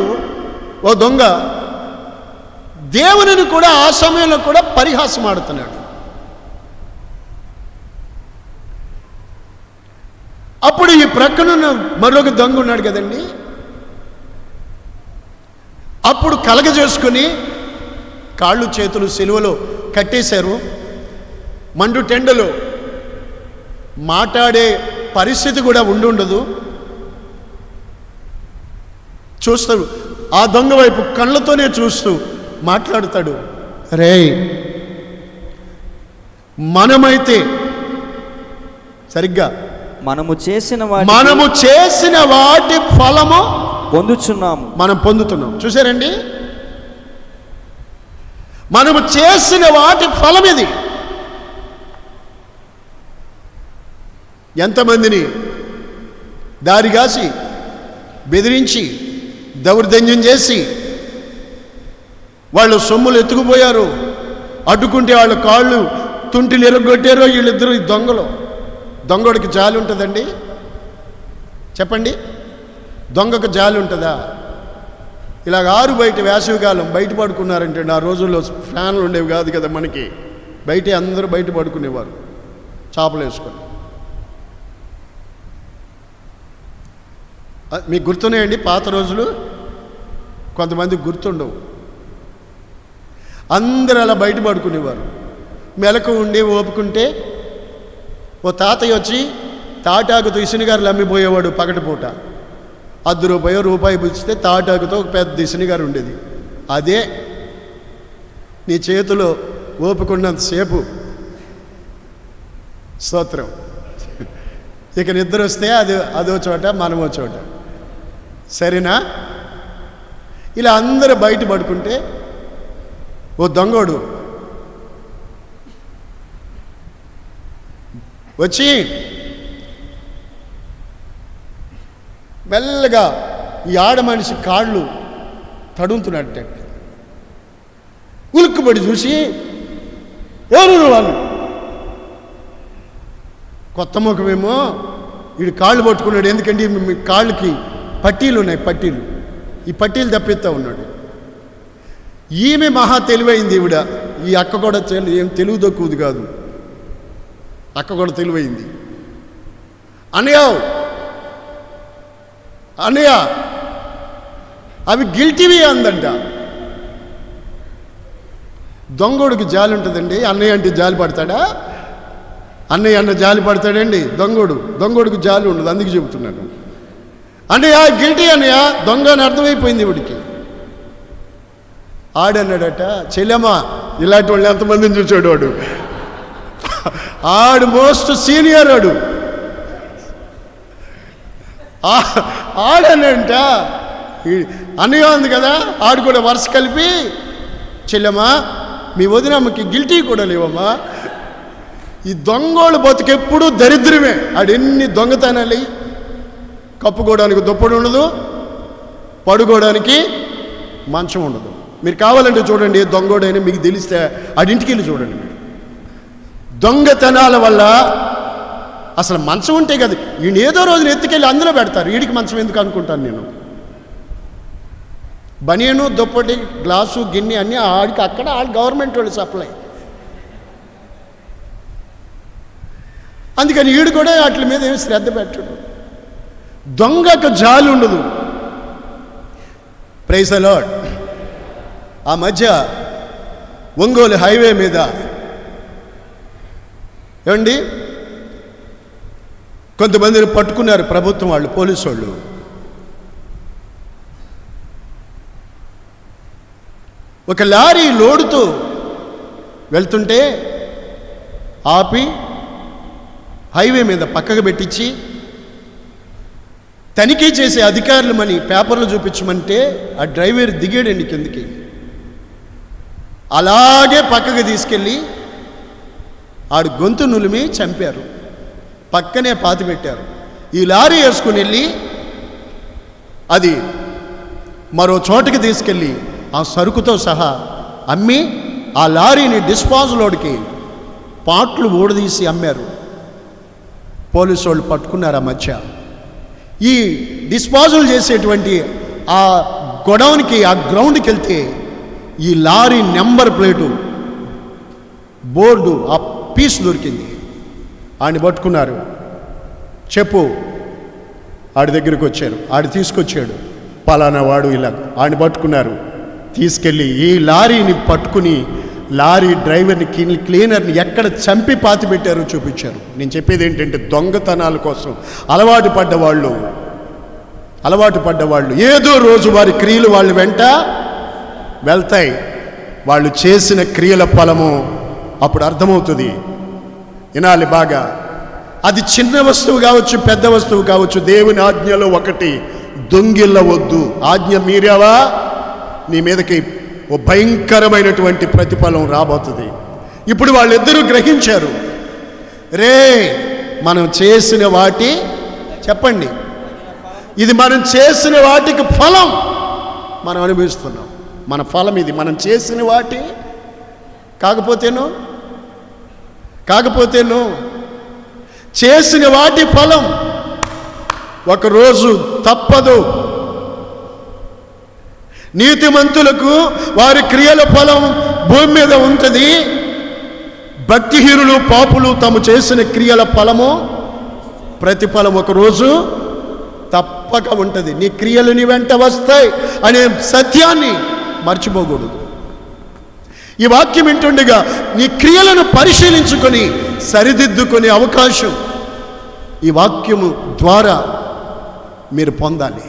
ఓ దొంగ దేవునిని కూడా ఆ సమయంలో కూడా పరిహాసం ఆడుతున్నాడు. అప్పుడు ఈ ప్రక్కనున్న మరొక దొంగ ఉన్నాడు కదండి, అప్పుడు కలగజేసుకుని కాళ్ళు చేతులు సిలువలో కట్టేశారు. మండు టెండలో మాట్లాడే పరిస్థితి కూడా ఉండదు. చూస్తాడు, ఆ దొంగ వైపు కళ్ళతోనే చూస్తూ మాట్లాడుతాడు, రే మనమైతే సరిగ్గా మనము చేసిన వాటి ఫలము పొందుచున్నాము, మనం పొందుతున్నాం. చూసారండి, మనము చేసిన వాటి ఫలం ఇది. ఎంతమందిని దారిగాసి బెదిరించి దౌర్జన్యం చేసి వాళ్ళు సొమ్ములు ఎత్తుకుపోయారు, అడ్డుకుంటే వాళ్ళ కాళ్ళు తుంటిలు ఎరగొట్టారో వీళ్ళిద్దరు ఈ దొంగలు. దొంగడికి జాలి ఉంటుందండి? చెప్పండి, దొంగకు జాలి ఉంటుందా? ఇలాగ ఆరు బయట వేసవికాలం బయట పడుకున్నారంటే, ఆ రోజుల్లో ఫ్యాన్లు ఉండేవి కాదు కదా మనకి, బయటే అందరూ బయట పడుకునేవారు చాపలు వేసుకొని. మీకు గుర్తున్నాయండి పాత రోజులు? కొంతమంది గుర్తుండవు. అందరూ అలా బయట పడుకునేవారు. మెలకు ఉండి ఓపుకుంటే ఓ తాతయ్య వచ్చి తాటాకు ఇసునిగారులు అమ్మిపోయేవాడు పగటిపూట. రూపాయి పుచ్చితే తాటాకుతో ఒక పెద్ద ఇసునిగారు ఉండేది. అదే నీ చేతిలో ఓపుకున్నంతసేపు స్తోత్రం. ఇక నిద్ర వస్తే అదో చోట, మనమో చోట. సరేనా? ఇలా అందరూ బయట పడుకుంటే ఓ దొంగోడు వచ్చి మెల్లగా ఈ ఆడ మనిషి కాళ్ళు తడుముతున్నట్ట. ఉలుక్కుబడి చూసి ఎవరు వాళ్ళు, కొత్త ముఖమేమో, వీడు కాళ్ళు పట్టుకున్నాడు. ఎందుకంటే మీ కాళ్ళకి పట్టీలు ఉన్నాయి, పట్టీలు, ఈ పట్టీలు తప్పిస్తా ఉన్నాడు. ఈమె మహా తెలివైంది. ఈవిడ, ఈ అక్క కూడా ఏం తెలుగు తక్కువది కాదు, అక్క కూడా తెలివైంది. అన్నయ్య అవి గిల్టీవి అందంట. దొంగోడికి జాలి ఉంటుందండి, అన్నయ్య అంటే జాలి పడతాడా? అన్నయ్య అన్న జాలి పడతాడండి? దొంగోడికి జాలి ఉండదు. అందుకు చెబుతున్నాను. అన్నయ్య గిల్టీ, అన్నయ్య దొంగ అని అర్థమైపోయింది ఇవిడికి. ఆడన్నాడట, చెల్లెమ్మా ఇలాంటి వాళ్ళు ఎంతమందిని చూసాడు వాడు. ఆడు మోస్ట్ సీనియర్ వాడు. ఆడనంట, అన్నయ్య ఉంది కదా, ఆడు కూడా వరుస కలిపి, చెల్లెమ్మా మీ వదినమ్మకి గిల్టీ కూడా లేవమ్మా. ఈ దొంగోళ్ళు బతుకెప్పుడు దరిద్రమే. ఆడెన్ని దొంగతనాలు, కప్పుకోవడానికి దుప్పటి ఉండదు, పడుకోవడానికి మంచం ఉండదు. మీరు కావాలంటే చూడండి, దొంగోడైనా మీకు తెలిస్తే ఆడింటికి వెళ్ళి చూడండి. మీరు దొంగతనాల వల్ల అసలు మంచం ఉంటే కదా, ఈయన ఏదో రోజున ఎత్తుకెళ్ళి అందులో పెడతారు. వీడికి మంచం ఎందుకు అనుకుంటాను నేను. బనియను, దుప్పటి, గ్లాసు, గిన్నె అన్నీ ఆడికి అక్కడ గవర్నమెంట్ వాళ్ళు సప్లై. అందుకని వీడు కూడా వాటి మీద ఏమి శ్రద్ధ పెట్టడు. దొంగకు జాలి ఉండదు. Praise the Lord. ఆ మధ్య ఒంగోలు హైవే మీద ఏమండి కొంతమందిని పట్టుకున్నారు ప్రభుత్వం వాళ్ళు, పోలీసు వాళ్ళు. ఒక లారీ లోడుతో వెళ్తుంటే ఆపి హైవే మీద పక్కకు పెట్టించి తనిఖీ చేసే అధికారులు మని పేపర్లు చూపించమంటే ఆ డ్రైవర్ దిగాడండి కిందికి. అలాగే పక్కకు తీసుకెళ్ళి ఆడు గొంతు నులిమి చంపారు, పక్కనే పాతి పెట్టారు. ఈ లారీ వేసుకుని వెళ్ళి అది మరో చోటకి తీసుకెళ్ళి ఆ సరుకుతో సహా అమ్మి ఆ లారీని డిస్పోజలోడికి పాట్లు ఊడదీసి అమ్మారు. పోలీసు వాళ్ళు పట్టుకున్నారు. ఆ మధ్య ఈ డిస్పోజల్ చేసేటువంటి ఆ గొడౌన్కి, ఆ గ్రౌండ్కి వెళ్తే ఈ లారీ నెంబర్ ప్లేటు బోర్డు ఆ పీస్ దొరికింది. ఆడిని పట్టుకున్నారు. చెప్పు, ఆడి దగ్గరికి వచ్చారు. ఆడి తీసుకొచ్చాడు, పలానా వాడు ఇలా. ఆడిని పట్టుకున్నారు, తీసుకెళ్ళి ఈ లారీని పట్టుకుని లారీ డ్రైవర్ని, క్లీనర్ని ఎక్కడ చంపి పాతి పెట్టారో చూపించారు. నేను చెప్పేది ఏంటంటే, దొంగతనాల కోసం అలవాటు పడ్డవాళ్ళు ఏదో రోజు వారి క్రియలు వాళ్ళు వెంట వెళ్తాయి. వాళ్ళు చేసిన క్రియల ఫలము అప్పుడు అర్థమవుతుంది. వినాలి బాగా. అది చిన్న వస్తువు కావచ్చు, పెద్ద వస్తువు కావచ్చు. దేవుని ఆజ్ఞలో ఒకటి, దొంగిల్లవద్దు. ఆజ్ఞ మీరావా, నీ మీదకి ఓ భయంకరమైనటువంటి ప్రతిఫలం రాబోతుంది. ఇప్పుడు వాళ్ళిద్దరూ గ్రహించారు. మనం చేసిన వాటి, చెప్పండి, ఇది మనం చేసిన వాటికి ఫలం మనం అనుభవిస్తున్నాం. మన ఫలం ఇది. మనం చేసిన వాటి కాకపోతేను చేసిన వాటి ఫలం ఒకరోజు తప్పదు. నీతిమంతులకు వారి క్రియల ఫలం భూమి మీద ఉంటుంది. భక్తిహీనులు, పాపులు తాము చేసిన క్రియల ఫలము, ప్రతిఫలం ఒకరోజు తప్పక ఉంటుంది. నీ క్రియలు నీ వెంట వస్తాయి అనే సత్యాన్ని మర్చిపోకూడదు. ఈ వాక్యం వింటుండగా నీ క్రియలను పరిశీలించుకొని సరిదిద్దుకునే అవకాశం ఈ వాక్యము ద్వారా మీరు పొందాలి.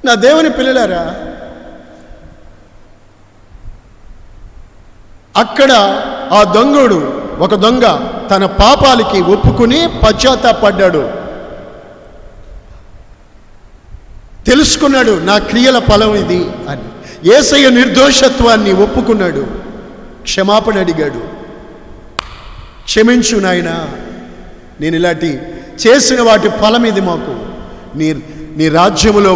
నా దేవుని పిల్లలారా, అక్కడ ఆ దొంగడు, ఒక దొంగ తన పాపాలకి ఒప్పుకుని పశ్చాత్తాపడ్డాడు. తెలుసుకున్నాడు నా క్రియల ఫలం ఇది అని. యేసయ్య నిర్దోషత్వాన్ని ఒప్పుకున్నాడు, క్షమాపణ అడిగాడు. క్షమించు నాయనా, నేను ఇలాంటి చేసిన వాటి ఫలం ఇది, మాకు నీ రాజ్యములో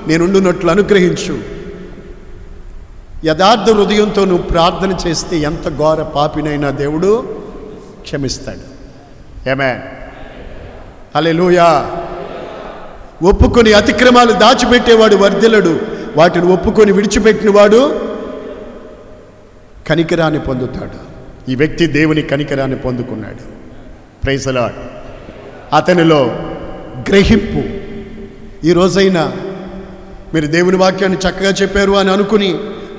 నేనుండునట్లు అనుగ్రహించు. యథార్థ హృదయంతో నువ్వు ప్రార్థన చేస్తే ఎంత ఘోర పాపినైనా దేవుడు క్షమిస్తాడు. ఆమేన్, హల్లెలూయా. ఒప్పుకొని అతిక్రమాలు దాచిపెట్టేవాడు వర్ధిల్లడు, వాటిని ఒప్పుకొని విడిచిపెట్టినవాడు కనికరాన్ని పొందుతాడు. ఈ వ్యక్తి దేవుని కనికరాన్ని పొందుకున్నాడు. Praise the Lord. అతనిలో గ్రహింపు. ఈ రోజైనా మీరు దేవుని వాక్యాన్ని చక్కగా చెప్పారు అని అనుకుని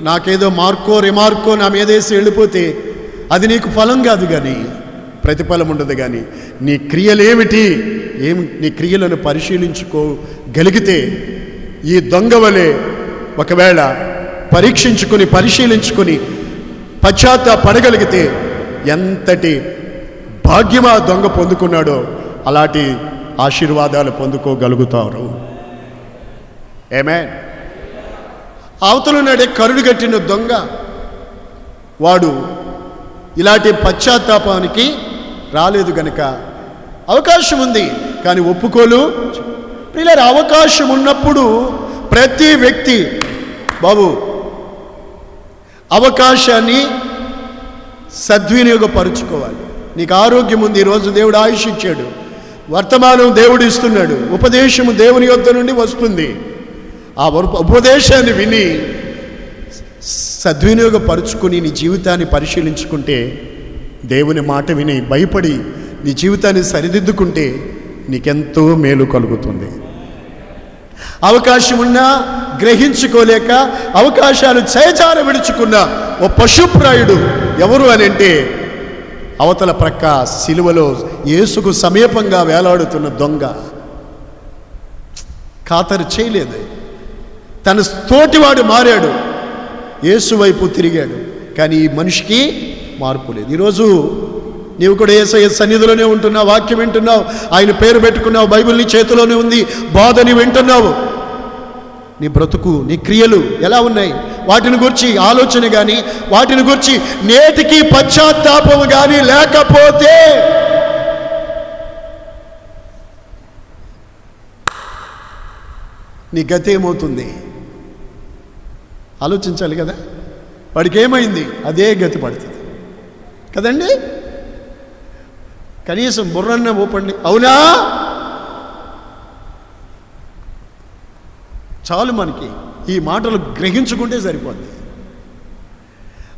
నాకేదో మార్కో రిమార్కో నా మీదేసి వెళ్ళిపోతే అది నీకు ఫలం కాదు, కానీ ప్రతిఫలం ఉండదు. కానీ నీ క్రియలేమిటి, నీ క్రియలను పరిశీలించుకోగలిగితే ఈ దొంగ వలె ఒకవేళ పరీక్షించుకొని పరిశీలించుకొని పశ్చాత్తాపడగలిగితే ఎంతటి భాగ్యమా దొంగ పొందుకున్నాడో అలాంటి ఆశీర్వాదాలు పొందుకోగలుగుతారు. ఆమేన్. అవతల నాడే కరుడు కట్టిన దొంగ వాడు ఇలాంటి పశ్చాత్తాపానికి రాలేదు గనుక అవకాశం ఉంది, కానీ ఒప్పుకోలు. ప్రియులారా, అవకాశం ఉన్నప్పుడు ప్రతి వ్యక్తి బాబు అవకాశాన్ని సద్వినియోగపరుచుకోవాలి. నీకు ఆరోగ్యం ఉంది, ఈరోజు దేవుడు ఆయుష్ ఇచ్చాడు, వర్తమానం దేవుడు ఇస్తున్నాడు, ఉపదేశము దేవుని యొద్ద నుండి వస్తుంది. ఆ ఉపదేశాన్ని విని సద్వినియోగపరుచుకుని నీ జీవితాన్ని పరిశీలించుకుంటే, దేవుని మాట విని భయపడి నీ జీవితాన్ని సరిదిద్దుకుంటే నీకెంతో మేలు కలుగుతుంది. అవకాశం ఉన్నా గ్రహించుకోలేక అవకాశాలు చేజార విడుచుకున్న ఓ పశుప్రాయుడు ఎవరు అని అంటే అవతల ప్రక్క సిలువలో యేసుకు సమీపంగా వేలాడుతున్న దొంగ. ఖాతరు చేయలేదు, తన తోటివాడు మారాడు, యేసు వైపు తిరిగాడు, కానీ ఈ మనిషికి మార్పు లేదు. ఈరోజు నీవు కూడా యేసయ్య సన్నిధిలోనే ఉంటున్నావు, వాక్యం వింటున్నావు, ఆయన పేరు పెట్టుకున్నావు, బైబిల్ నీ చేతిలోనే ఉంది, బోధని వింటున్నావు. నీ బ్రతుకు, నీ క్రియలు ఎలా ఉన్నాయి, వాటిని గురించి ఆలోచన కానీ, వాటిని గురించి నేటికి పశ్చాత్తాపం కానీ లేకపోతే నీ గతి ఏమవుతుంది ఆలోచించాలి కదా. వాడికి ఏమైంది, అదే గతి పడుతుంది కదండి. కనీసం బుర్రన్న ఊపండి, అవునా చాలు. మనకి ఈ మాటలు గ్రహించుకుంటే సరిపోద్ది.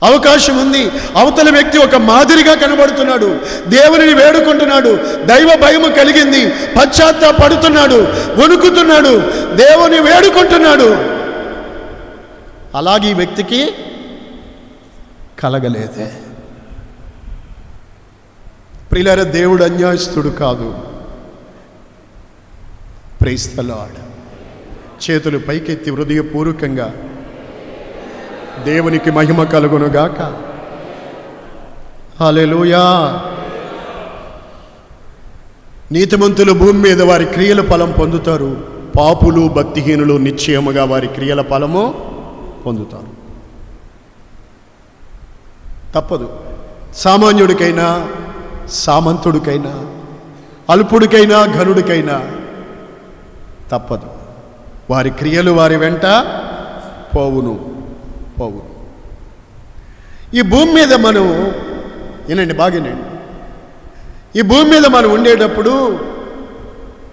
అవకాశం ఉంది, అవతల వ్యక్తి ఒక మాదిరిగా కనబడుతున్నాడు, దేవునిని వేడుకుంటున్నాడు, దైవ భయము కలిగింది, పశ్చాత్తాపడుతున్నాడు, వణుకుతున్నాడు, దేవుని వేడుకుంటున్నాడు. అలాగే ఈ వ్యక్తికి కలగలేదే. ప్రియులారా, దేవుడు అన్యాయస్తుడు కాదు. Praise the Lord. చేతులు పైకెత్తి హృదయపూర్వకంగా దేవునికి మహిమ కలుగునుగాక. హల్లెలూయా. నీతిమంతులు భూమి మీద వారి క్రియల ఫలం పొందుతారు, పాపులు భక్తిహీనులు నిశ్చయముగా వారి క్రియల ఫలము పొందుతారు. తప్పదు. సామాన్యుడికైనా సామంతుడికైనా అల్పుడికైనా ఘనుడికైనా తప్పదు. వారి క్రియలు వారి వెంట పోవును. ఈ భూమి మీద మనం వినండి, బాగానండి, ఈ భూమి మీద మనం ఉండేటప్పుడు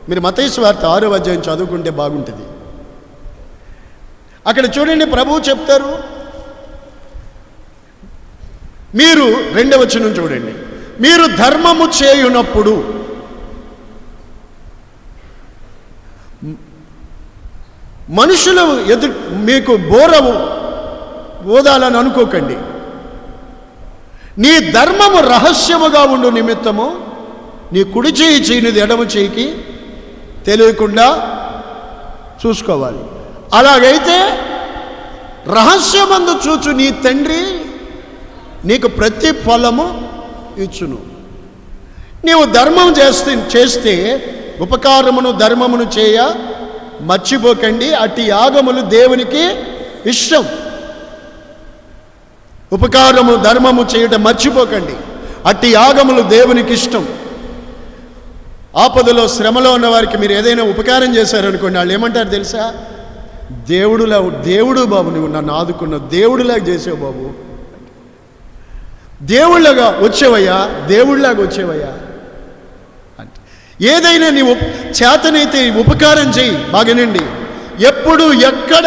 మీరు మత్తయి సువార్త 6వ అధ్యాయం చదువుకుంటే బాగుంటుంది. అక్కడ చూడండి, ప్రభువు చెప్తారు, మీరు 2వ వచనం చూడండి, మీరు ధర్మము చేయునప్పుడు మనుషులు మీకు బోధాలని అనుకోకండి. నీ ధర్మము రహస్యముగా ఉండు నిమిత్తము నీ కుడి చేయి చేయనిది ఎడమ చేయికి తెలియకుండా చూసుకోవాలి. అలాగైతే రహస్యమందు చూచు నీ తండ్రి నీకు ప్రతి ఫలము ఇచ్చును. నీవు ధర్మం చేస్తే ఉపకారమును ధర్మమును చేయ మర్చిపోకండి, అట్టి యాగములు దేవునికి ఇష్టం. ఉపకారము ధర్మము చేయటం మర్చిపోకండి, అట్టి యాగములు దేవునికి ఇష్టం. ఆపదలో శ్రమలో ఉన్న వారికి మీరు ఏదైనా ఉపకారం చేశారనుకోండి, వాళ్ళు ఏమంటారు తెలుసా? దేవుడు బాబు, నువ్వు నన్ను ఆదుకున్న దేవుడిలాగా చేసావు బాబు, దేవుళ్ళగా వచ్చేవయ్యా, దేవుడిలాగా వచ్చేవయ్యా అంటే. ఏదైనా నీవు చేతనైతే ఉపకారం చేయి బాగానండి. ఎప్పుడు ఎక్కడ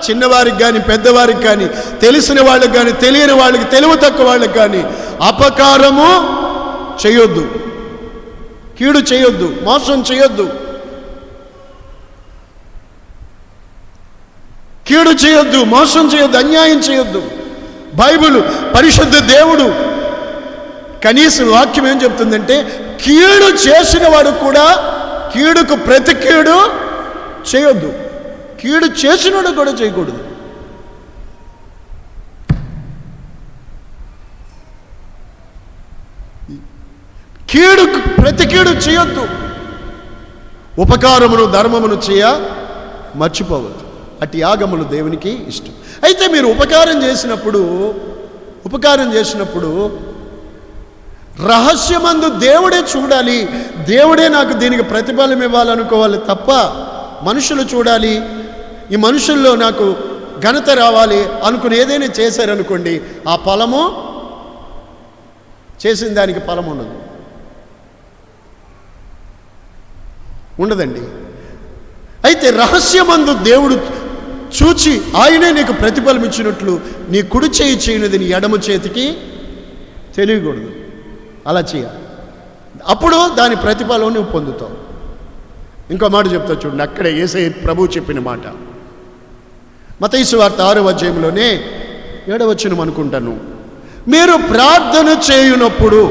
చిన్నవారికి కానీ పెద్దవారికి కానీ తెలిసిన వాళ్ళకి కానీ తెలియని వాళ్ళకి తెలివి తక్కువ వాళ్ళకి కానీ అపకారము చేయొద్దు, కీడు చేయొద్దు, మోసం చేయొద్దు, కీడు చేయొద్దు, మోసం చేయొద్దు, అన్యాయం చేయొద్దు. బైబిల్ పరిశుద్ధ దేవుడు కనీసం వాక్యం ఏం చెప్తుందంటే, కీడు చేసిన వాడు కూడా కీడుకు ప్రతి కీడు చేయొద్దు, కీడు చేసినవాడు కూడా చేయకూడదు. కీడుకు ప్రతి కీడు చేయొద్దు, ఉపకారమును ధర్మమును చేయ మర్చిపోవద్దు. అట్టి యాగములు దేవునికి ఇష్టం. అయితే మీరు ఉపకారం చేసినప్పుడు రహస్యమందు దేవుడే చూడాలి, దేవుడే నాకు దీనికి ప్రతిఫలం ఇవ్వాలనుకోవాలి తప్ప మనుషులు చూడాలి, ఈ మనుషుల్లో నాకు ఘనత రావాలి అనుకుని ఏదైనా చేశారనుకోండి, ఆ ఫలము చేసిన దానికి ఫలం ఉండదండి. అయితే రహస్యమందు దేవుడు చూచి ఆయనే నీకు ప్రతిఫలం ఇచ్చినట్లు నీ కుడి చేయి చేయనిది నీ ఎడమ చేతికి తెలియకూడదు. అలా చేయాలి, అప్పుడు దాని ప్రతిఫలం నువ్వు పొందుతావు. ఇంకో మాట చెప్తా చూడండి, అక్కడే యేసయ్య ప్రభువు చెప్పిన మాట. మత్తయి సువార్త 6వ అధ్యాయంలోనే 7వ వచనం అనుకుంటాను. మీరు ప్రార్థన చేయునప్పుడు,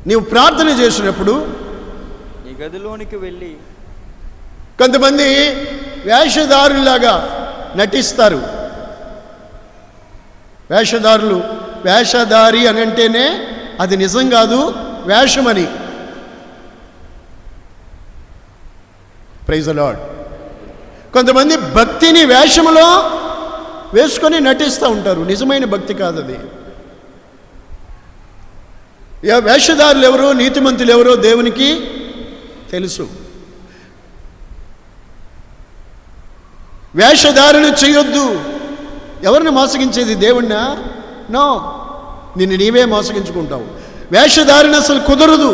నీవు ప్రార్థన చేసినప్పుడు నీ గదిలోనికి వెళ్ళి, కొంతమంది వేషధారులాగా నటిస్తారు. వేషధారి అని అంటేనే అది నిజం కాదు, వేషమని. Praise the lord. కొంతమంది భక్తిని వేషములో వేసుకొని నటిస్తూ ఉంటారు, నిజమైన భక్తి కాదు అది. వేషధారులు ఎవరో నీతిమంతులు ఎవరో దేవునికి తెలుసు. వేషధారణ చేయొద్దు. ఎవరిని మోసగించేది? దేవుణ్ణా? నో, నిన్ను నీవే మోసగించుకుంటావు. వేషధారణ అసలు కుదరదు,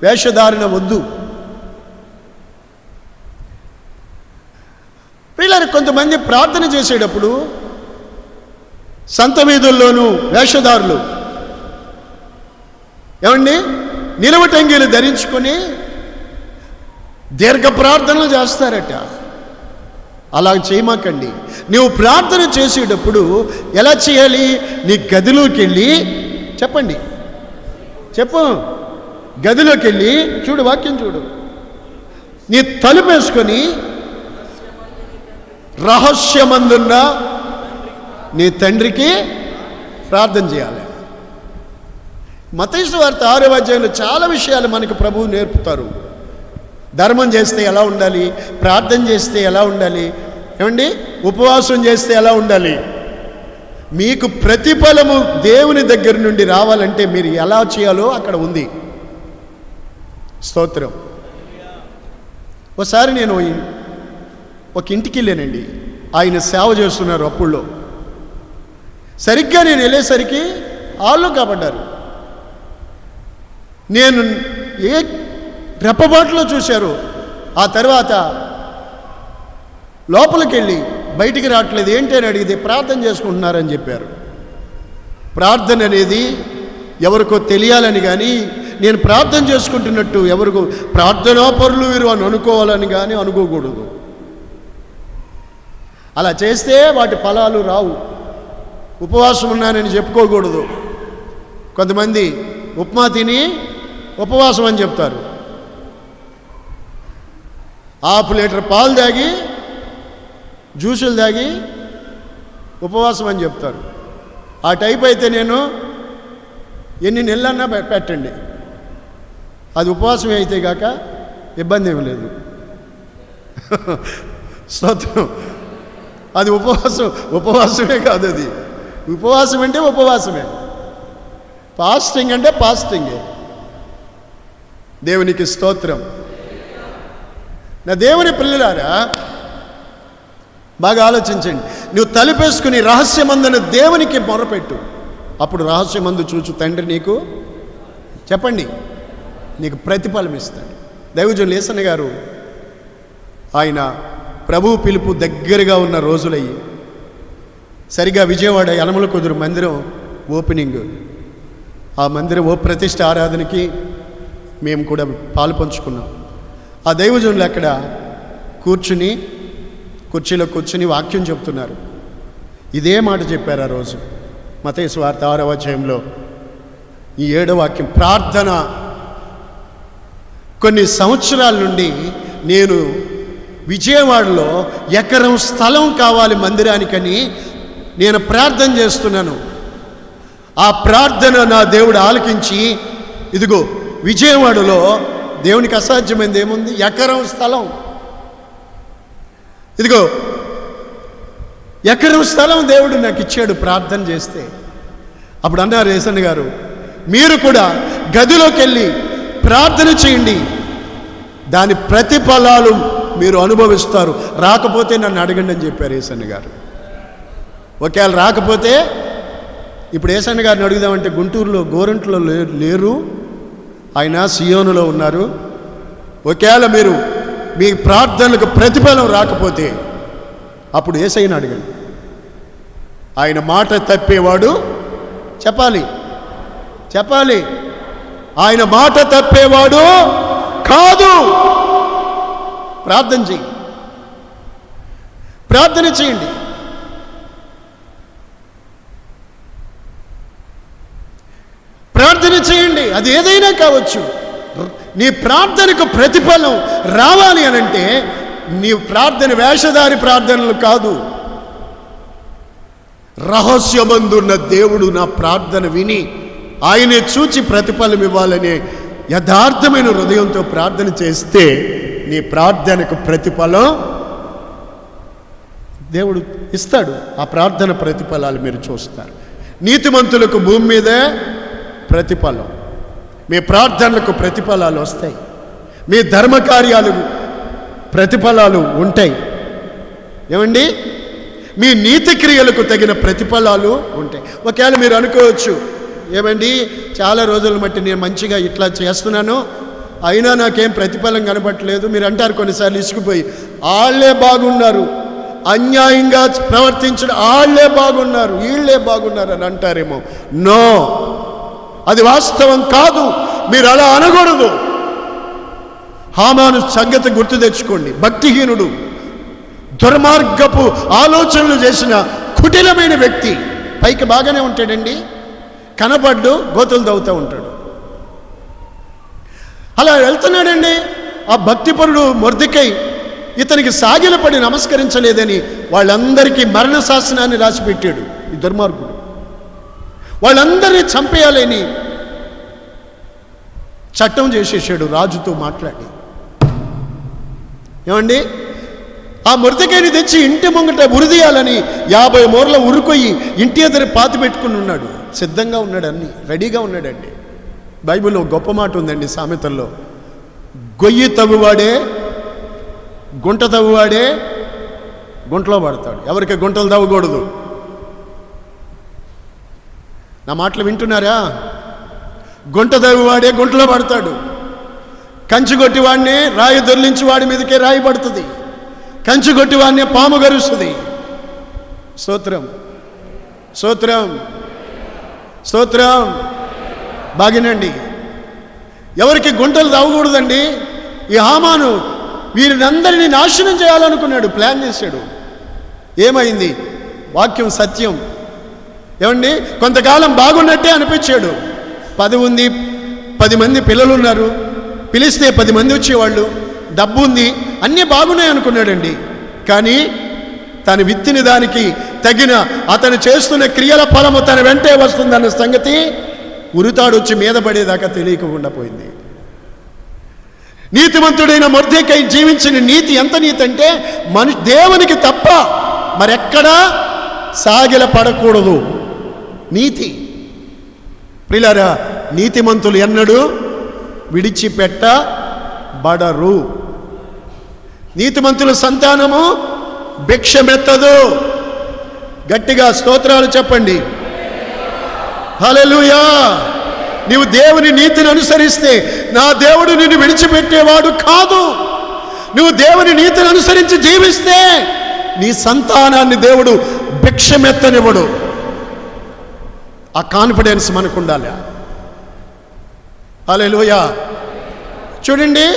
వేషధారణ వద్దు. పిల్లలు కొంతమంది ప్రార్థన చేసేటప్పుడు సంత వీధుల్లోనూ వేషధారులు ఏమండి నిలవటంగీలు ధరించుకొని దీర్ఘ ప్రార్థనలు చేస్తారట. అలా చేయమాకండి. నువ్వు ప్రార్థన చేసేటప్పుడు ఎలా చేయాలి? నీ గదిలోకి వెళ్ళి చెప్పు గదిలోకి వెళ్ళి చూడు, వాక్యం చూడు, నీ తలుపు వేసుకొని రహస్యమందున్న నీ తండ్రికి ప్రార్థన చేయాలి. మత్తయి సువార్త 6వ అధ్యాయంలో చాలా విషయాలు మనకు ప్రభువు నేర్పుతారు. ధర్మం చేస్తే ఎలా ఉండాలి, ప్రార్థన చేస్తే ఎలా ఉండాలి, ఏమండి ఉపవాసం చేస్తే ఎలా ఉండాలి, మీకు ప్రతిఫలము దేవుని దగ్గర నుండి రావాలంటే మీరు ఎలా చేయాలో అక్కడ ఉంది. స్తోత్రం. ఒకసారి నేను ఒక ఇంటికి వెళ్ళానండి, ఆయన సేవ చేస్తున్నారు. అప్పుల్లో సరిగ్గా నేను వెళ్ళేసరికి వాళ్ళు కాబడ్డారు. నేను ఏ రెప్పబాటులో చూశారు. ఆ తర్వాత లోపలికి వెళ్ళి బయటికి రావట్లేదు, ఏంటి అని అడిగితే ప్రార్థన చేసుకుంటున్నారని చెప్పారు. ప్రార్థన అనేది ఎవరికో తెలియాలని కానీ, నేను ప్రార్థన చేసుకుంటున్నట్టు ఎవరికో ప్రార్థనా పరులు వీరు అని అనుకోవాలని కానీ అనుకోకూడదు. అలా చేస్తే వాటి ఫలాలు రావు. ఉపవాసం ఉన్నానని చెప్పుకోకూడదు. కొంతమంది ఉప్మా తిని ఉపవాసం అని చెప్తారు. ½ లీటర్ పాలు తాగి జ్యూసులు తాగి ఉపవాసం అని చెప్తారు. ఆ టైప్ అయితే నేను ఎన్ని నెలలన్నా పెట్టండి, అది ఉపవాసమే అయితే కాక ఇబ్బంది ఏమి లేదు. స్తోత్రం. అది ఉపవాసమే కాదు, అది ఉపవాసం అంటే ఉపవాసమే, ఫాస్టింగ్ అంటే ఫాస్టింగే. దేవునికి స్తోత్రం. నా దేవుని పిల్లలారా, బాగా ఆలోచించండి. నువ్వు తలుపేసుకుని రహస్యమందున దేవునికి మొరపెట్టు, అప్పుడు రహస్యమందు చూచు తండ్రి నీకు చెప్పండి నీకు ప్రతిఫలం ఇస్తాడు. దైవజనులు యేసన్న గారు ఆయన ప్రభు పిలుపు దగ్గరగా ఉన్న రోజులయ్యి సరిగా విజయవాడ యనమల కుదురు మందిరం ఓపెనింగ్, ఆ మందిరం ప్రతిష్ఠ ఆరాధనకి మేము కూడా పాలు పంచుకున్నాం. ఆ దైవజనులు అక్కడ కుర్చీలో కూర్చుని వాక్యం చెప్తున్నారు. ఇదే మాట చెప్పారు ఆ రోజు. మత్తయి సువార్త 6వ అధ్యాయంలో ఈ 7వ వాక్యం, ప్రార్థన. కొన్ని సంవత్సరాల నుండి నేను విజయవాడలో ఎకరం స్థలం కావాలి మందిరానికని నేను ప్రార్థన చేస్తున్నాను. ఆ ప్రార్థన నా దేవుడు ఆలకించి, ఇదిగో విజయవాడలో దేవునికి అసాధ్యమైంది ఏముంది? ఎకరం స్థలం. ఇదిగో ఎకరం స్థలం దేవుడు నాకు ఇచ్చాడు ప్రార్థన చేస్తే. అప్పుడు అన్నారు యేసన్న గారు, మీరు కూడా గదిలోకి వెళ్ళి ప్రార్థన చేయండి, దాని ప్రతిఫలాలు మీరు అనుభవిస్తారు. రాకపోతే నన్ను అడగండి అని చెప్పారు యేసన్న గారు. ఒకవేళ రాకపోతే, ఇప్పుడు యేసన్న గారిని అడుగుదామంటే గుంటూరులో గోరంట్లో లేరు, ఆయన సియోనులో ఉన్నారు. ఒకవేళ మీరు మీ ప్రార్థనలకు ప్రతిఫలం రాకపోతే అప్పుడు యేసయ్యను అడగండి. ఆయన మాట తప్పేవాడు చెప్పాలి ఆయన మాట తప్పేవాడు కాదు. ప్రార్థన చేయండి. ప్రార్థన చేయండి, అది ఏదైనా కావచ్చు. నీ ప్రార్థనకు ప్రతిఫలం రావాలి అనంటే నీ ప్రార్థన వేషధారి ప్రార్థనలు కాదు. రహస్యమందున్న దేవుడు నా ప్రార్థన విని ఆయనే చూచి ప్రతిఫలం ఇవ్వాలనే యథార్థమైన హృదయంతో ప్రార్థన చేస్తే నీ ప్రార్థనకు ప్రతిఫలం దేవుడు ఇస్తాడు. ఆ ప్రార్థన ప్రతిఫలాలు మీరు చూస్తారు. నీతిమంతులకు భూమి మీదే ప్రతిఫలం, మీ ప్రార్థనలకు ప్రతిఫలాలు వస్తాయి, మీ ధర్మకార్యాలు ప్రతిఫలాలు ఉంటాయి. ఏమండి, మీ నీతి క్రియలకు తగిన ప్రతిఫలాలు ఉంటాయి. ఒకవేళ మీరు అనుకోవచ్చు, ఏమండి చాలా రోజుల మట్టి నేను మంచిగా ఇట్లా చేస్తున్నాను, అయినా నాకేం ప్రతిఫలం కనబట్టలేదు. మీరు అంటారు కొన్నిసార్లు ఇసుకుపోయి, వాళ్ళే బాగున్నారు, అన్యాయంగా ప్రవర్తించడం వాళ్ళే బాగున్నారు, వీళ్ళే బాగున్నారు అని అంటారేమో. నో, అది వాస్తవం కాదు. మీరు అలా అనకూడదు. హామాను సంగతి గుర్తు తెచ్చుకోండి. భక్తిహీనుడు, దుర్మార్గపు ఆలోచనలు చేసిన కుటిలమైన వ్యక్తి. పైకి బాగానే ఉంటాడండి, కనపడ్డు గోతులు తవ్వుతూ ఉంటాడు. అలా వెళ్తున్నాడండి. ఆ భక్తిపరుడు మొర్దెకై ఇతనికి సాగిలపడి నమస్కరించలేదని వాళ్ళందరికీ మరణ శాసనాన్ని రాసిపెట్టాడు ఈ దుర్మార్గుడు. వాళ్ళందరినీ చంపేయాలని చట్టం చేసేసాడు రాజుతో మాట్లాడి. ఏమండి, ఆ మొర్దెకైని తెచ్చి ఇంటి ముంగట ఉరిదీయాలని 50 మూరల ఉరుకొయ్యి ఇంటి ఎదురు పాతి పెట్టుకుని ఉన్నాడు. సిద్ధంగా ఉన్నాడు, అన్ని రెడీగా ఉన్నాడండి. బైబిల్లో గొప్ప మాట ఉందండి, సామెతల్లో, గొయ్యి తవ్వువాడే గుంట తవ్వువాడే గుంటలో పడతాడు. ఎవరికి గుంటలు తవ్వకూడదు. నా మాటలు వింటున్నారా? గుంట తవ్వువాడే గుంటలో పడతాడు. కంచి కొట్టివాడిని రాయి దొర్లించి వాడి మీదకే రాయి పడుతుంది. కంచి కొట్టివాడిని పాము గరుస్తుంది. స్తోత్రం, స్తోత్రం, స్తోత్రం. బాగినండి. ఎవరికి గుంటలు తవ్వకూడదండి. ఈ హామాను వీరినందరినీ నాశనం చేయాలనుకున్నాడు, ప్లాన్ చేశాడు. ఏమైంది? వాక్యం సత్యం. ఏమండి, కొంతకాలం బాగున్నట్టే అనిపించాడు. 10 ఉంది, 10 మంది పిల్లలు ఉన్నారు, పిలిస్తే 10 మంది వచ్చేవాళ్ళు, డబ్బు ఉంది, అన్నీ బాగున్నాయి అనుకున్నాడండి. కానీ తను విత్తిన దానికి తగిన అతను చేస్తున్న క్రియల ఫలము తన వెంటే వస్తుందన్న సంగతి ఉరితాడొచ్చి మీద పడేదాకా తెలియకుండా పోయింది. నీతిమంతుడైన మొర్దెకై జీవించిన నీతి ఎంత నీతి అంటే దేవునికి తప్ప మరెక్కడా సాగిల పడకూడదు నీతి. ప్రియులారా, నీతిమంతులు ఎన్నడూ విడిచిపెట్టబడరు. నీతిమంతుల సంతానము భిక్షమెత్తదు. గట్టిగా స్తోత్రాలు చెప్పండి. హల్లెలూయా. నీవు దేవుని నీతిని అనుసరిస్తే నా దేవుడు నిన్ను విడిచిపెట్టేవాడు కాదు. నువ్వు దేవుని నీతిని అనుసరించి జీవిస్తే నీ సంతానాన్ని దేవుడు భిక్షమెత్తనివ్వడు. ఆ కాన్ఫిడెన్స్ మనకు ఉండాలి. హల్లెలూయా. చూడండి,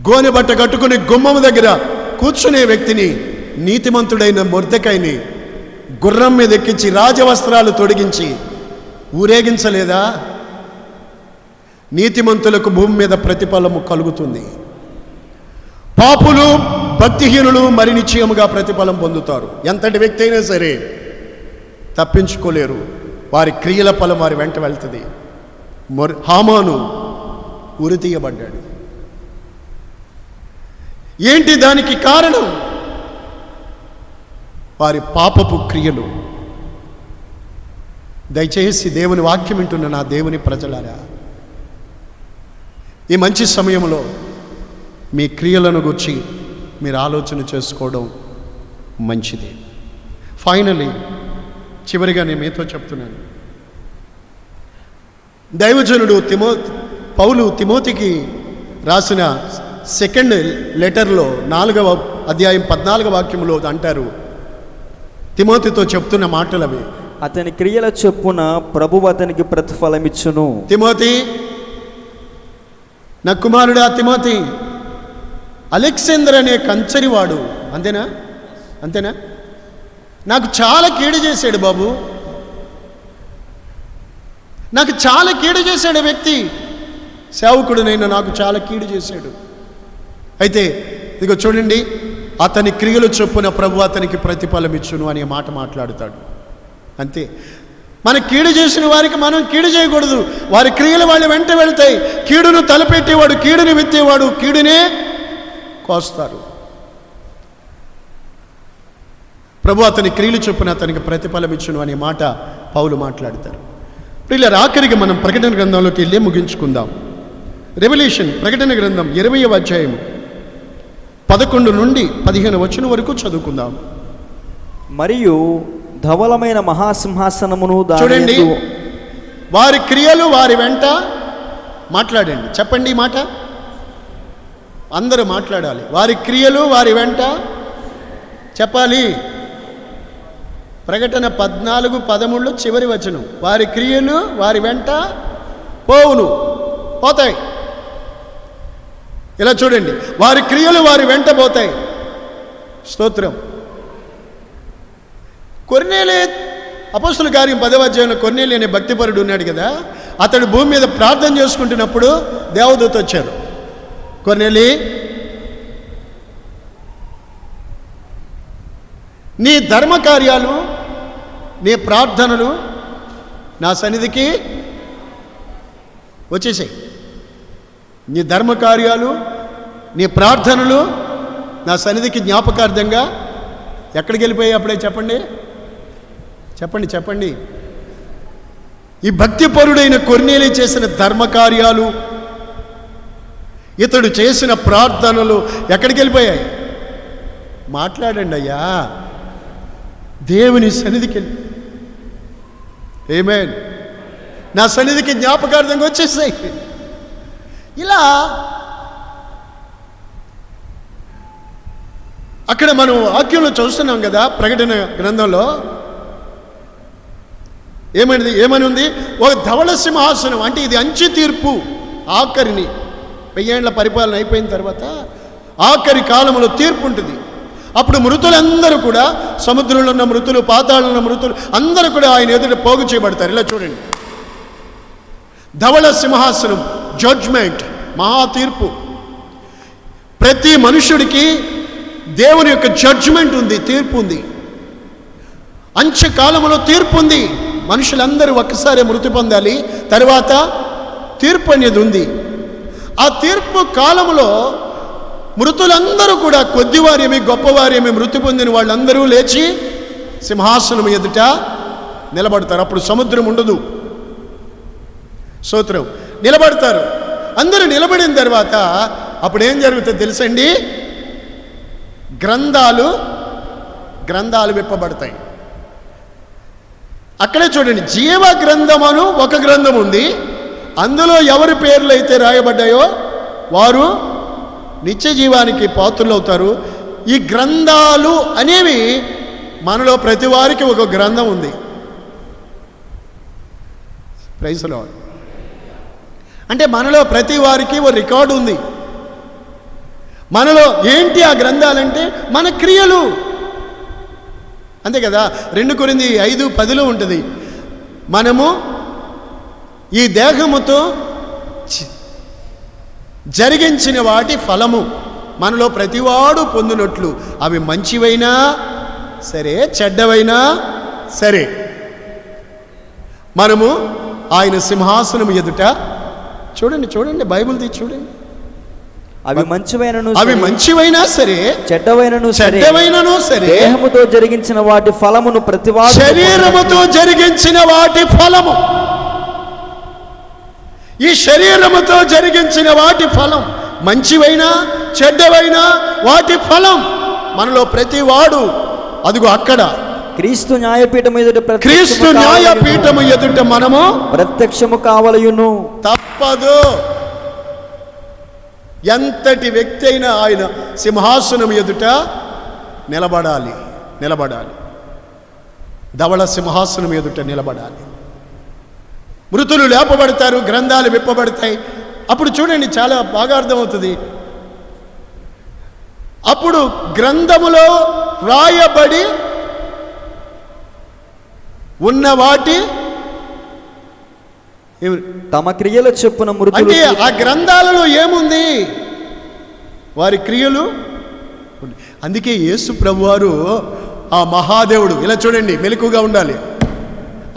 గోనె బట్ట కట్టుకుని గుమ్మం దగ్గర కూర్చునే వ్యక్తిని నీతిమంతుడైన మొర్దెకైని గుర్రం మీద ఎక్కించి రాజవస్త్రాలు తొడిగించి ఊరేగించలేదా? నీతిమంతులకు భూమి మీద ప్రతిఫలము కలుగుతుంది. పాపులు భక్తిహీనులు మరి నిశ్చయముగా ప్రతిఫలం పొందుతారు. ఎంతటి వ్యక్తి అయినా సరే తప్పించుకోలేరు. వారి క్రియల ఫలం వారి వెంట వెళ్తుంది. హామాను ఉరి తీయబడ్డాడు. ఏంటి దానికి కారణం? వారి పాపపు క్రియలు. దయచేసి దేవుని వాక్యం వింటున్న నా దేవుని ప్రజలారా, ఈ మంచి సమయంలో మీ క్రియలను గురించి మీరు ఆలోచన చేసుకోవడం మంచిది. ఫైనలీ, చివరిగా నేను మీతో చెప్తున్నాను, దైవజనుడు పౌలు తిమోతికి రాసిన సెకండ్ లెటర్లో 4వ అధ్యాయం 14వ వాక్యంలో అంటారు, తిమోతితో చెప్తున్న మాటలు అవి. అతని క్రియల చొప్పున ప్రభువు అతనికి ప్రతిఫలమిచ్చును. తిమోతి, నా కుమారుడా తిమోతి, అలెగ్జాండర్ అనే కంచరివాడు, అంతేనా నాకు చాలా కీడు చేశాడు బాబు, నాకు చాలా కీడు చేశాడు వ్యక్తి, సేవకుడునైనా నాకు చాలా కీడు చేశాడు. అయితే ఇదిగో చూడండి, అతని క్రియలు చొప్పున ప్రభు అతనికి ప్రతిఫలం ఇచ్చును అనే మాట మాట్లాడుతాడు. అంతే. మన కీడు చేసిన వారికి మనం కీడు చేయకూడదు. వారి క్రియలు వాళ్ళ వెంట వెళ్తాయి. కీడును తలపెట్టేవాడు కీడుని విత్తేవాడు కీడునే కోస్తారు. ప్రభు అతని క్రియలు చొప్పున అతనికి ప్రతిఫలం ఇచ్చును అనే మాట పౌలు మాట్లాడతారు. ప్రియులారా, ఆఖరికి మనం ప్రకటన గ్రంథంలోకి వెళ్ళి ముగించుకుందాం. రెవల్యూషన్ ప్రకటన గ్రంథం 20వ అధ్యాయం 11 నుండి 15 వచనం వరకు చదువుకుందాం. మరియు ధవలమైన మహాసింహాసనమును చూడండి, వారి క్రియలు వారి వెంట. మాట్లాడండి, చెప్పండి ఈ మాట, అందరూ మాట్లాడాలి. వారి క్రియలు వారి వెంట చెప్పాలి. ప్రకటన 14:13 చివరి వచనం, వారి క్రియలు వారి వెంట పోతాయి. ఇలా చూడండి, వారి క్రియలు వారి వెంట పోతాయి. స్తోత్రం. కొర్నేలే, అపోస్తుల కార్యం 10వ అధ్యాయంలో కొర్నేలి అనే భక్తిపరుడు ఉన్నాడు కదా, అతడు భూమి మీద ప్రార్థన చేసుకుంటున్నప్పుడు దేవదూత వచ్చారు. కొర్నేలి, నీ ధర్మ కార్యాలు, నీ ప్రార్థనలు నా సన్నిధికి వచ్చేసాయి. నీ ధర్మ కార్యాలు, నీ ప్రార్థనలు నా సన్నిధికి జ్ఞాపకార్థంగా ఎక్కడికి వెళ్ళిపోయాయి? అప్పుడే చెప్పండి. ఈ భక్తిపరుడైన కొర్నేలి చేసిన ధర్మకార్యాలు, ఇతడు చేసిన ప్రార్థనలు ఎక్కడికి వెళ్ళిపోయాయి? మాట్లాడండి అయ్యా. దేవుని సన్నిధికి వెళ్ళి, ఆమేన్, నా సన్నిధికి జ్ఞాపకార్థంగా వచ్చేసాయి. ఇలా అక్కడ మనం వాక్యంలో చూస్తున్నాం కదా, ప్రకటన గ్రంథంలో ఏమని ఉంది? ఒక ధవళ సింహాసనం, అంటే ఇది అంచె తీర్పు. ఆఖరిని 1000 ఏళ్ల పరిపాలన అయిపోయిన తర్వాత ఆఖరి కాలంలో తీర్పు ఉంటుంది. అప్పుడు మృతులందరూ కూడా, సముద్రంలో ఉన్న మృతులు, పాతాళంలో ఉన్న మృతులు అందరూ కూడా ఆయన ఎదుట పోగు చేయబడతారు. ఇలా చూడండి, ధవళ సింహాసనం, జడ్జ్మెంట్, మహా తీర్పు. ప్రతి మనుషుడికి దేవుని యొక్క జడ్జిమెంట్ ఉంది, తీర్పు ఉంది. అంత్యకాలంలో తీర్పు ఉంది. మనుషులందరూ ఒక్కసారి మృతి పొందాలి, తర్వాత తీర్పు అనేది ఉంది. ఆ తీర్పు కాలంలో మృతులందరూ కూడా, కొద్దివారేమి గొప్పవారేమి, మృతి పొందిన వాళ్ళందరూ లేచి సింహాసనం ఎదుట నిలబడతారు. అప్పుడు సముద్రం ఉండదు. స్తోత్రం. నిలబడతారు. అందరూ నిలబడిన తర్వాత అప్పుడు ఏం జరుగుతుందో తెలుసండి? గ్రంథాలు విప్పబడతాయి. అక్కడే చూడండి, జీవ గ్రంథమను ఒక గ్రంథం ఉంది. అందులో ఎవరి పేర్లు అయితే రాయబడ్డాయో వారు నిత్య జీవానికి పాత్రులు అవుతారు. ఈ గ్రంథాలు అనేవి మనలో ప్రతి వారికి ఒక గ్రంథం ఉంది. Praise the Lord. అంటే మనలో ప్రతి వారికి ఒక రికార్డు ఉంది. మనలో ఏంటి ఆ గ్రంథాలంటే మన క్రియలు, అంతే కదా. 2 కొరింథీ 5:10 ఉంటుంది, మనము ఈ దేహముతో జరిగించిన వాటి ఫలము మనలో ప్రతివాడు పొందినట్లు, అవి మంచివైనా సరే చెడ్డవైనా సరే, మనము ఆయన సింహాసనం ఎదుట చూడండి బైబిల్ తీసి చూడండి, అవి మంచివైనా సరే చెడ్డవైనను సరే దేహముతో జరిగించిన వాటి ఫలమును ప్రతివాడు, శరీరముతో జరిగించిన వాటి ఫలము, ఈ శరీరముతో జరిగించిన వాటి ఫలం, మంచివైనా చెడ్డవైనా వాటి ఫలం మనలో ప్రతి వాడు, అదిగో అక్కడ క్రీస్తు న్యాయపీఠము ఎదుట మనము ప్రత్యక్షము కావలయును. తప్పదు. ఎంతటి వ్యక్తి అయినా ఆయన సింహాసనం ఎదుట నిలబడాలి. ధవళ సింహాసనం ఎదుట నిలబడాలి. మృతులు లేపబడతారు, గ్రంథాలు విప్పబడతాయి. అప్పుడు చూడండి, చాలా బాగా అర్థమవుతుంది. అప్పుడు గ్రంథములో రాయబడి ఉన్న వాటి తమ క్రియల చొప్పున మృతులు, అంటే ఆ గ్రంథాలలో ఏముంది? వారి క్రియలు. అందుకే యేసు ప్రభువారు, ఆ మహాదేవుడు, ఇలా చూడండి, మెలకుగా ఉండాలి.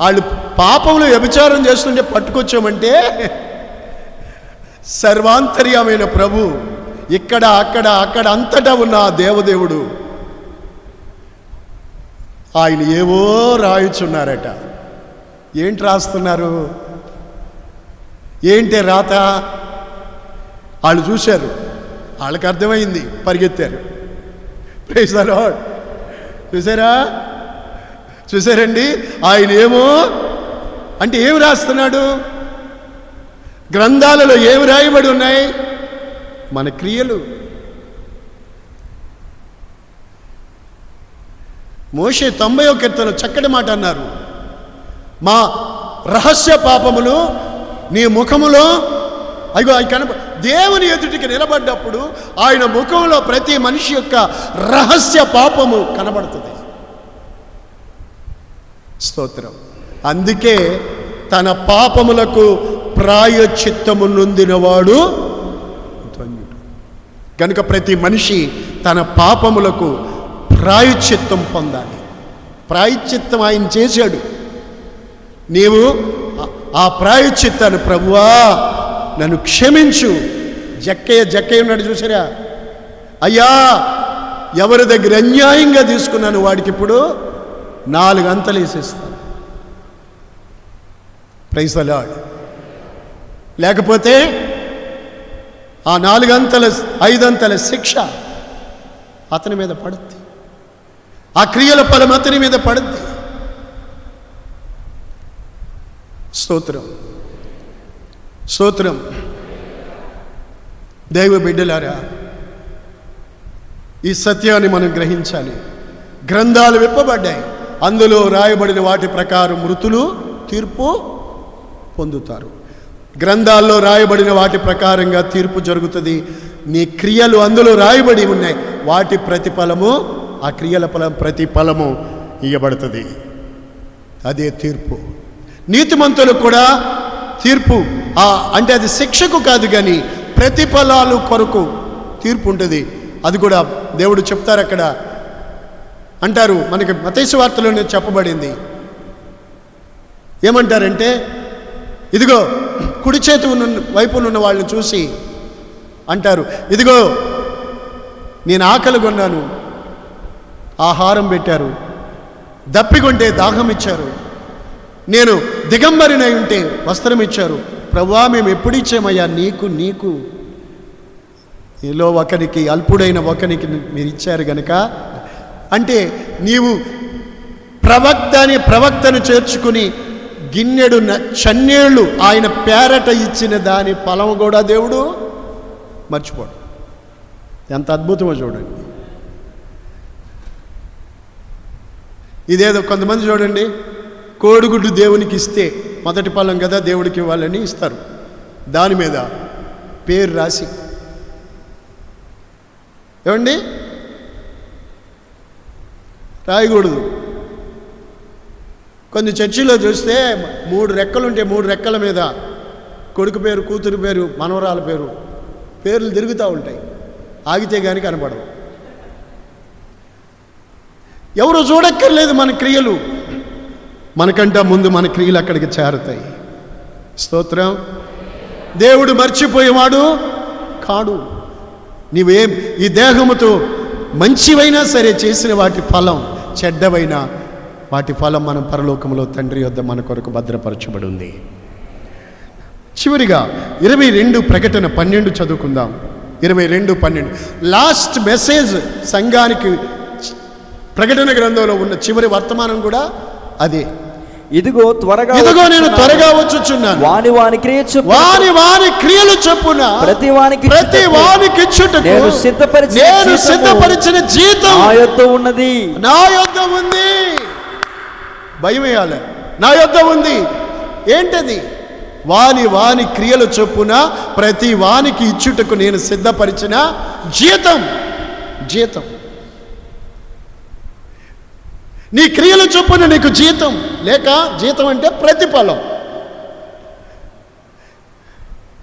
వాళ్ళు పాపంలో వ్యభిచారం చేస్తుంటే పట్టుకొచ్చామంటే సర్వాంతర్యమైన ప్రభు ఇక్కడ అక్కడ అంతటా ఉన్న ఆ దేవదేవుడు ఆయన ఏవో రాయుచున్నారట. ఏంటి రాస్తున్నారు? ఏంటి రాత? వాళ్ళు చూశారు, వాళ్ళకి అర్థమైంది, పరిగెత్తారు. Praise the lord. చూసారండి, ఆయన ఏమో అంటే ఏమి రాస్తున్నాడు? గ్రంథాలలో ఏమి రాయబడి ఉన్నాయి? మన క్రియలు. మోషే 90వ కీర్తన చక్కటి మాట అన్నారు, మా రహస్య పాపములు నీ ముఖములో, అయ్యో అవి దేవుని ఎదుటికి నిలబడ్డప్పుడు ఆయన ముఖంలో ప్రతి మనిషి యొక్క రహస్య పాపము కనబడుతుంది. స్తోత్రం. అందుకే తన పాపములకు ప్రాయశ్చిత్తము నొందినవాడు ధన్యుడు. కనుక ప్రతి మనిషి తన పాపములకు ప్రాయశ్చిత్తం పొందాలి. ప్రాయశ్చిత్తం ఆయన చేశాడు. నీవు ఆ ప్రాయశ్చిత్తాన్ని, ప్రభువా నన్ను క్షమించు. జక్కయ్య ఉన్నాడు చూసారా? అయ్యా, ఎవరి దగ్గర అన్యాయంగా తీసుకున్నాను వాడికి ఇప్పుడు 4 అంతలు వేసేస్తాను. Praise the lord. లేకపోతే ఆ 4 అంతల 5 అంతల శిక్ష అతని మీద పడుద్ది. ఆ క్రియల ఫలం అతని మీద పడుద్ది. స్తోత్రం. దైవ బిడ్డలారా, ఈ సత్యాన్ని మనం గ్రహించాలి. గ్రంథాలు విప్పబడ్డాయి, అందులో రాయబడిన వాటి ప్రకారం మృతులు తీర్పు పొందుతారు. గ్రంథాల్లో రాయబడిన వాటి ప్రకారంగా తీర్పు జరుగుతుంది. నీ క్రియలు అందులో రాయబడి ఉన్నాయి, వాటి ప్రతిఫలము, ఆ క్రియల ప్రతిఫలము ఇవ్వబడుతుంది. అదే తీర్పు. నీతిమంతులకు కూడా తీర్పు, అంటే అది శిక్షకు కాదు కానీ ప్రతిఫలాలు కొరకు తీర్పు ఉంటుంది. అది కూడా దేవుడు చెప్తారు అక్కడ. అంటారు, మనకి మత్తయి సువార్తలోనే చెప్పబడింది. ఏమంటారంటే, ఇదిగో కుడి చేతి వైపునున్న వాళ్ళని చూసి అంటారు, ఇదిగో నేను ఆకలి కొన్నాను, ఆహారం పెట్టారు, దప్పికొంటే దాహం ఇచ్చారు, నేను దిగంబరినై ఉంటే వస్త్రం ఇచ్చారు. ప్రభువా, మేము ఎప్పుడు ఇచ్చామయ్యా నీకు ఏలో ఒకరికి, అల్పుడైన ఒకరికి మీరు ఇచ్చారు గనక. అంటే నీవు ప్రవక్తను చేర్చుకుని గిన్నెడు చన్నేళ్ళు ఆయన పేరట ఇచ్చిన దాని ఫలం కూడా దేవుడు మర్చిపోడు. ఎంత అద్భుతమో చూడండి. ఇదేదో కొంతమంది చూడండి, కోడిగుడ్డు దేవునికి ఇస్తే మొదటి ఫలం కదా దేవుడికి ఇవ్వాలని ఇస్తారు. దాని మీద పేరు రాసి, ఏమండి రాయకూడదు. కొన్ని చర్చిలో చూస్తే 3 రెక్కలు ఉంటే 3 రెక్కల మీద కొడుకు పేరు, కూతురు పేరు, మనవరాల పేర్లు తిరుగుతూ ఉంటాయి. ఆగితే కానీ కనపడవు. ఎవరు చూడక్కర్లేదు మన క్రియలు, మనకంటే ముందు మన క్రియలు అక్కడికి చేరతాయి. స్తోత్రం. దేవుడు మర్చిపోయేవాడు కాడు. నీవేం ఈ దేహముతో మంచివైనా సరే చేసిన వాటి ఫలం, చెడ్డవైనా వాటి ఫలం మనం పరలోకంలో తండ్రి యొద్ద మన కొరకు భద్రపరచబడి ఉంది. చివరిగా 22 ప్రకటన 12 చదువుకుందాం. 22:12 లాస్ట్ మెసేజ్ సంఘానికి ప్రకటన గ్రంథంలో ఉన్న చివరి వర్తమానం కూడా అదే. ఇదిగో నేను త్వరగా వచ్చుచున్నాను, వాని క్రియలు చొప్పున ప్రతి వానికి ఇచ్చుటకు నేను సిద్ధపరిచిన జీతం నా యొద్ద ఉంది. భయం వేయాలి, నా యొద్ద ఉంది. ఏంటది? వాని క్రియలు చొప్పున ప్రతి వానికి ఇచ్చుటకు నేను సిద్ధపరిచిన జీతం. నీ క్రియల చొప్పున నీకు జీతం, లేక జీతం అంటే ప్రతిఫలం.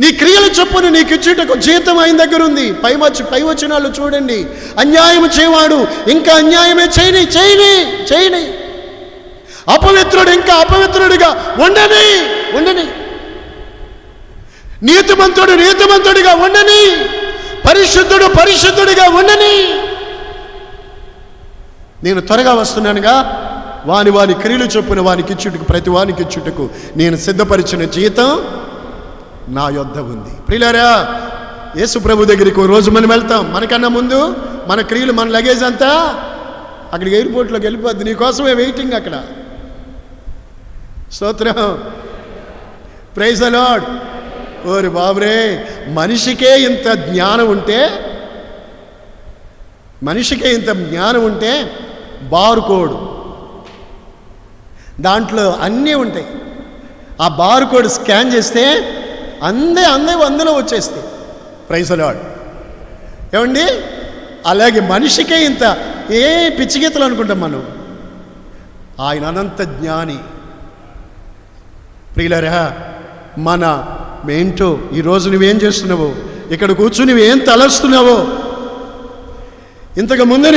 నీ క్రియల చొప్పున నీకు ఇచ్చుటకు జీతం ఆయన దగ్గర ఉంది. పై వచనాలు చూడండి. అన్యాయం చేయవాడు ఇంకా అన్యాయమే చేయని, అపవిత్రుడు ఇంకా అపవిత్రుడిగా ఉండని, నీతిమంతుడిగా ఉండని, పరిశుద్ధుడిగా ఉండని. నేను త్వరగా వస్తున్నానుగా, వాని క్రియలు చొప్పున వానికి ఇచ్చుటకు ప్రతి వానికి ఇచ్చుటకు నేను సిద్ధపరిచిన జీతం నా యొద్ద ఉంది. ప్రియులారా, యేసు ప్రభు దగ్గరికి రోజు మనం వెళ్తాం. మనకన్నా ముందు మన క్రియలు, మన లగేజ్ అంతా అక్కడికి ఎయిర్పోర్ట్లోకి వెళ్ళిపోద్ది. నీకోసమే వెయిటింగ్ అక్కడ. స్తోత్రం. Praise the lord. ఓరి బాబురే, మనిషికే ఇంత జ్ఞానం ఉంటే బార్కోడ్ దాంట్లో అన్నీ ఉంటాయి. ఆ బార్కోడ్ స్కాన్ చేస్తే అందే అందులో వచ్చేస్తాయి. Praise the lord. ఏమండి, అలాగే మనిషికే ఇంత ఏ పిచ్చిగీతలు అనుకుంటాం మనం. ఆయన అనంత జ్ఞాని. ప్రియులారా, మన ఏంటో ఈరోజు నువ్వేం చేస్తున్నావో, ఇక్కడ కూర్చుని నువ్వేం తలస్తున్నావో, ఇంతకు ముందు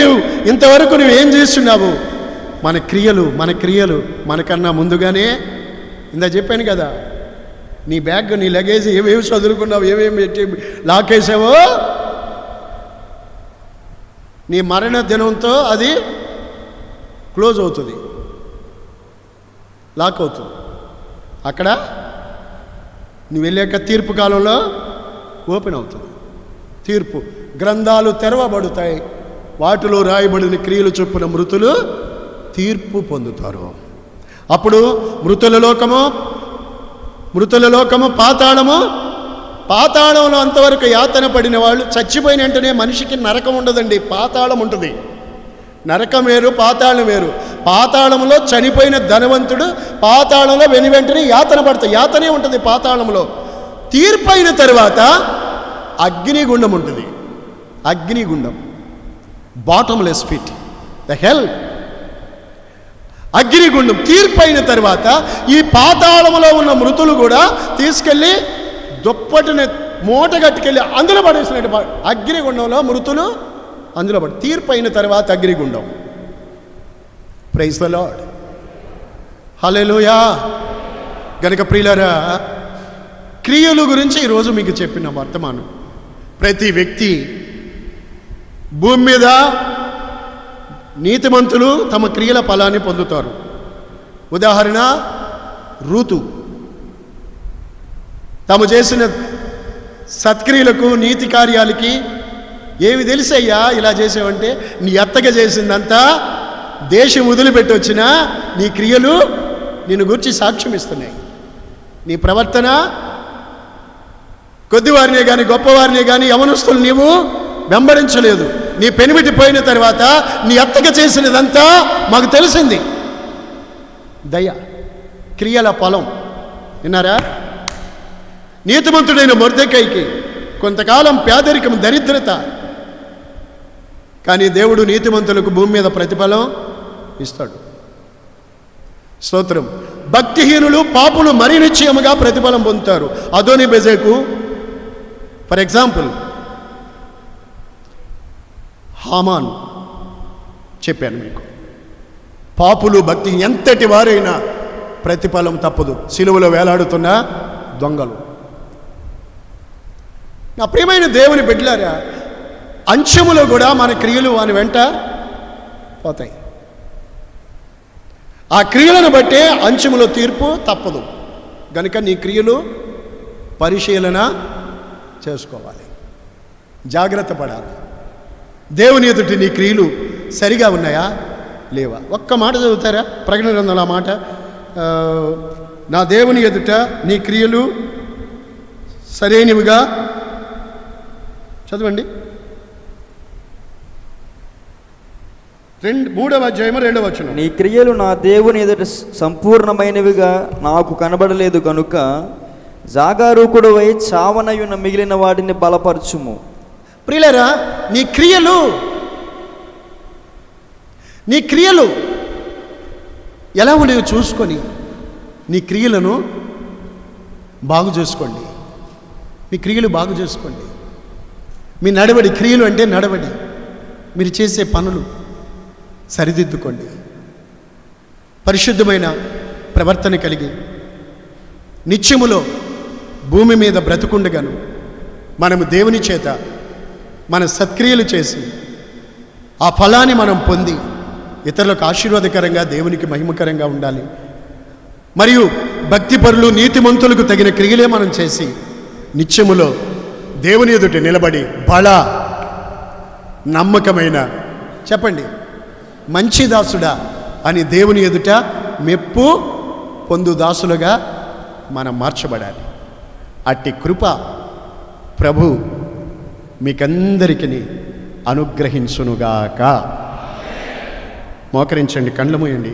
ఇంతవరకు నువ్వేం చేస్తున్నావు, మన క్రియలు మనకన్నా ముందుగానే ఇందా చెప్పాను కదా. నీ బ్యాగ్, నీ లగేజ్ ఏమేమి చదువుకున్నావు, ఏమేమి లాకేసావో, నీ మరణ దినంతో అది క్లోజ్ అవుతుంది, లాక్ అవుతుంది. అక్కడ నువ్వు వెళ్ళాక తీర్పు కాలంలో ఓపెన్ అవుతుంది. తీర్పు గ్రంథాలు తెరవబడతాయి. వాటిలో రాయబడిన క్రియలు చొప్పున మృతులు తీర్పు పొందుతారు. అప్పుడు మృతుల లోకము పాతాళంలో అంతవరకు యాతన పడిన వాళ్ళు చచ్చిపోయిన వెంటనే మనిషికి నరకం ఉండదండి, పాతాళం ఉంటుంది. నరకం వేరు, పాతాళం వేరు. పాతాళంలో చనిపోయిన ధనవంతుడు పాతాళంలో వెంటనే యాతన పడతాయి. యాతనే ఉంటుంది పాతాళంలో. తీర్పు అయిన తర్వాత అగ్నిగుండం ఉంటుంది. అగ్నిగుండం, బాటమ్లెస్ పిట్, ద హెల్. అగ్నిగుండం తీర్పు అయిన తర్వాత ఈ పాతాళంలో ఉన్న మృతులు కూడా తీసుకెళ్ళి మూట కట్టుకెళ్ళి అందులో పడేసినట్టు అగ్నిగుండంలో మృతులు అందులో పడి తీర్పు అయిన తర్వాత అగ్నిగుండం. ప్రైజ్ ద లార్డ్, హల్లెలూయా. గనుక ప్రియులారా, క్రియల గురించి ఈరోజు మీకు చెప్పిన వర్తమానం. ప్రతి వ్యక్తి భూమి మీద నీతిమంతులు తమ క్రియల ఫలాన్ని పొందుతారు. ఉదాహరణ, రూతు తాము చేసిన సత్క్రియలకు నీతి కార్యాలకి ఏమి తెలుసయ్యా ఇలా చేసావంటే, నీ అత్తగా చేసిందంతా దేశం వదిలిపెట్టి వచ్చిన నీ క్రియలు నిన్ను గురించి సాక్ష్యం ఇస్తున్నాయి. నీ ప్రవర్తన కొద్దివారినే కానీ గొప్పవారినే కానీ యవనస్తులు నీవు వెంబడించలేదు. నీ పెనిమిటి పోయిన తర్వాత నీ అత్తగా చేసినదంతా మాకు తెలిసింది. దయ, క్రియల ఫలం. విన్నారా? నీతిమంతుడైన మొర్దెకైకి కొంతకాలం పేదరికం, దరిద్రత, కానీ దేవుడు నీతిమంతులకు భూమి మీద ప్రతిఫలం ఇస్తాడు. స్తోత్రం. భక్తిహీనులు, పాపులు మరీ నిశ్చయముగా ప్రతిఫలం పొందుతారు. అదోని బెజెకు ఫర్ ఎగ్జాంపుల్ హామాన్ చెప్పాను మీకు. పాపులు, భక్తి ఎంతటి వారైనా ప్రతిఫలం తప్పదు. సిలువలో వేలాడుతున్న దొంగలు. నా ప్రియమైన దేవుని బిడ్డలారా, అంశములో కూడా మన క్రియలు వాని వెంట పోతాయి. ఆ క్రియలను బట్టే అంశములో తీర్పు తప్పదు. గనుక నీ క్రియలు పరిశీలన చేసుకోవాలి, జాగ్రత్త పడాలి. దేవుని ఎదుటి నీ క్రియలు సరిగా ఉన్నాయా లేవా? ఒక్క మాట చదువుతారా? ప్రకటన గ్రంథంలో ఆ మాట, నా దేవుని ఎదుట నీ క్రియలు సరైనవిగా, చదవండి. 3వ అధ్యాయము 2వ వచనం. నీ క్రియలు నా దేవుని ఎదుట సంపూర్ణమైనవిగా నాకు కనబడలేదు గనుక జాగారూకుడవై చావనయున్న మిగిలిన వాటిని బలపరచుము. ప్రియులారా, నీ క్రియలు ఎలా ఉండేవి చూసుకొని నీ క్రియలను బాగు చేసుకోండి. మీ క్రియలు బాగు చేసుకోండి. మీ నడవడి, క్రియలు అంటే నడవడి, మీరు చేసే పనులు సరిదిద్దుకోండి. పరిశుద్ధమైన ప్రవర్తన కలిగి నిత్యములో భూమి మీద బ్రతుకుండగాను మనము దేవుని చేత మన సత్క్రియలు చేసి ఆ ఫలాన్ని మనం పొంది ఇతరులకు ఆశీర్వాదకరంగా, దేవునికి మహిమకరంగా ఉండాలి. మరియు భక్తిపరులు, నీతిమంతులకు తగిన క్రియలే మనం చేసి నిత్యములో దేవుని ఎదుట నిలబడి బల నమ్మకమైన, చెప్పండి, మంచి దాసుడా అని దేవుని ఎదుట మెప్పు పొందు దాసులుగా మనం మార్చబడాలి. అట్టి కృప ప్రభు మీకందరికీ అనుగ్రహించునుగాక. మోకరించండి, కళ్ళు మూయండి.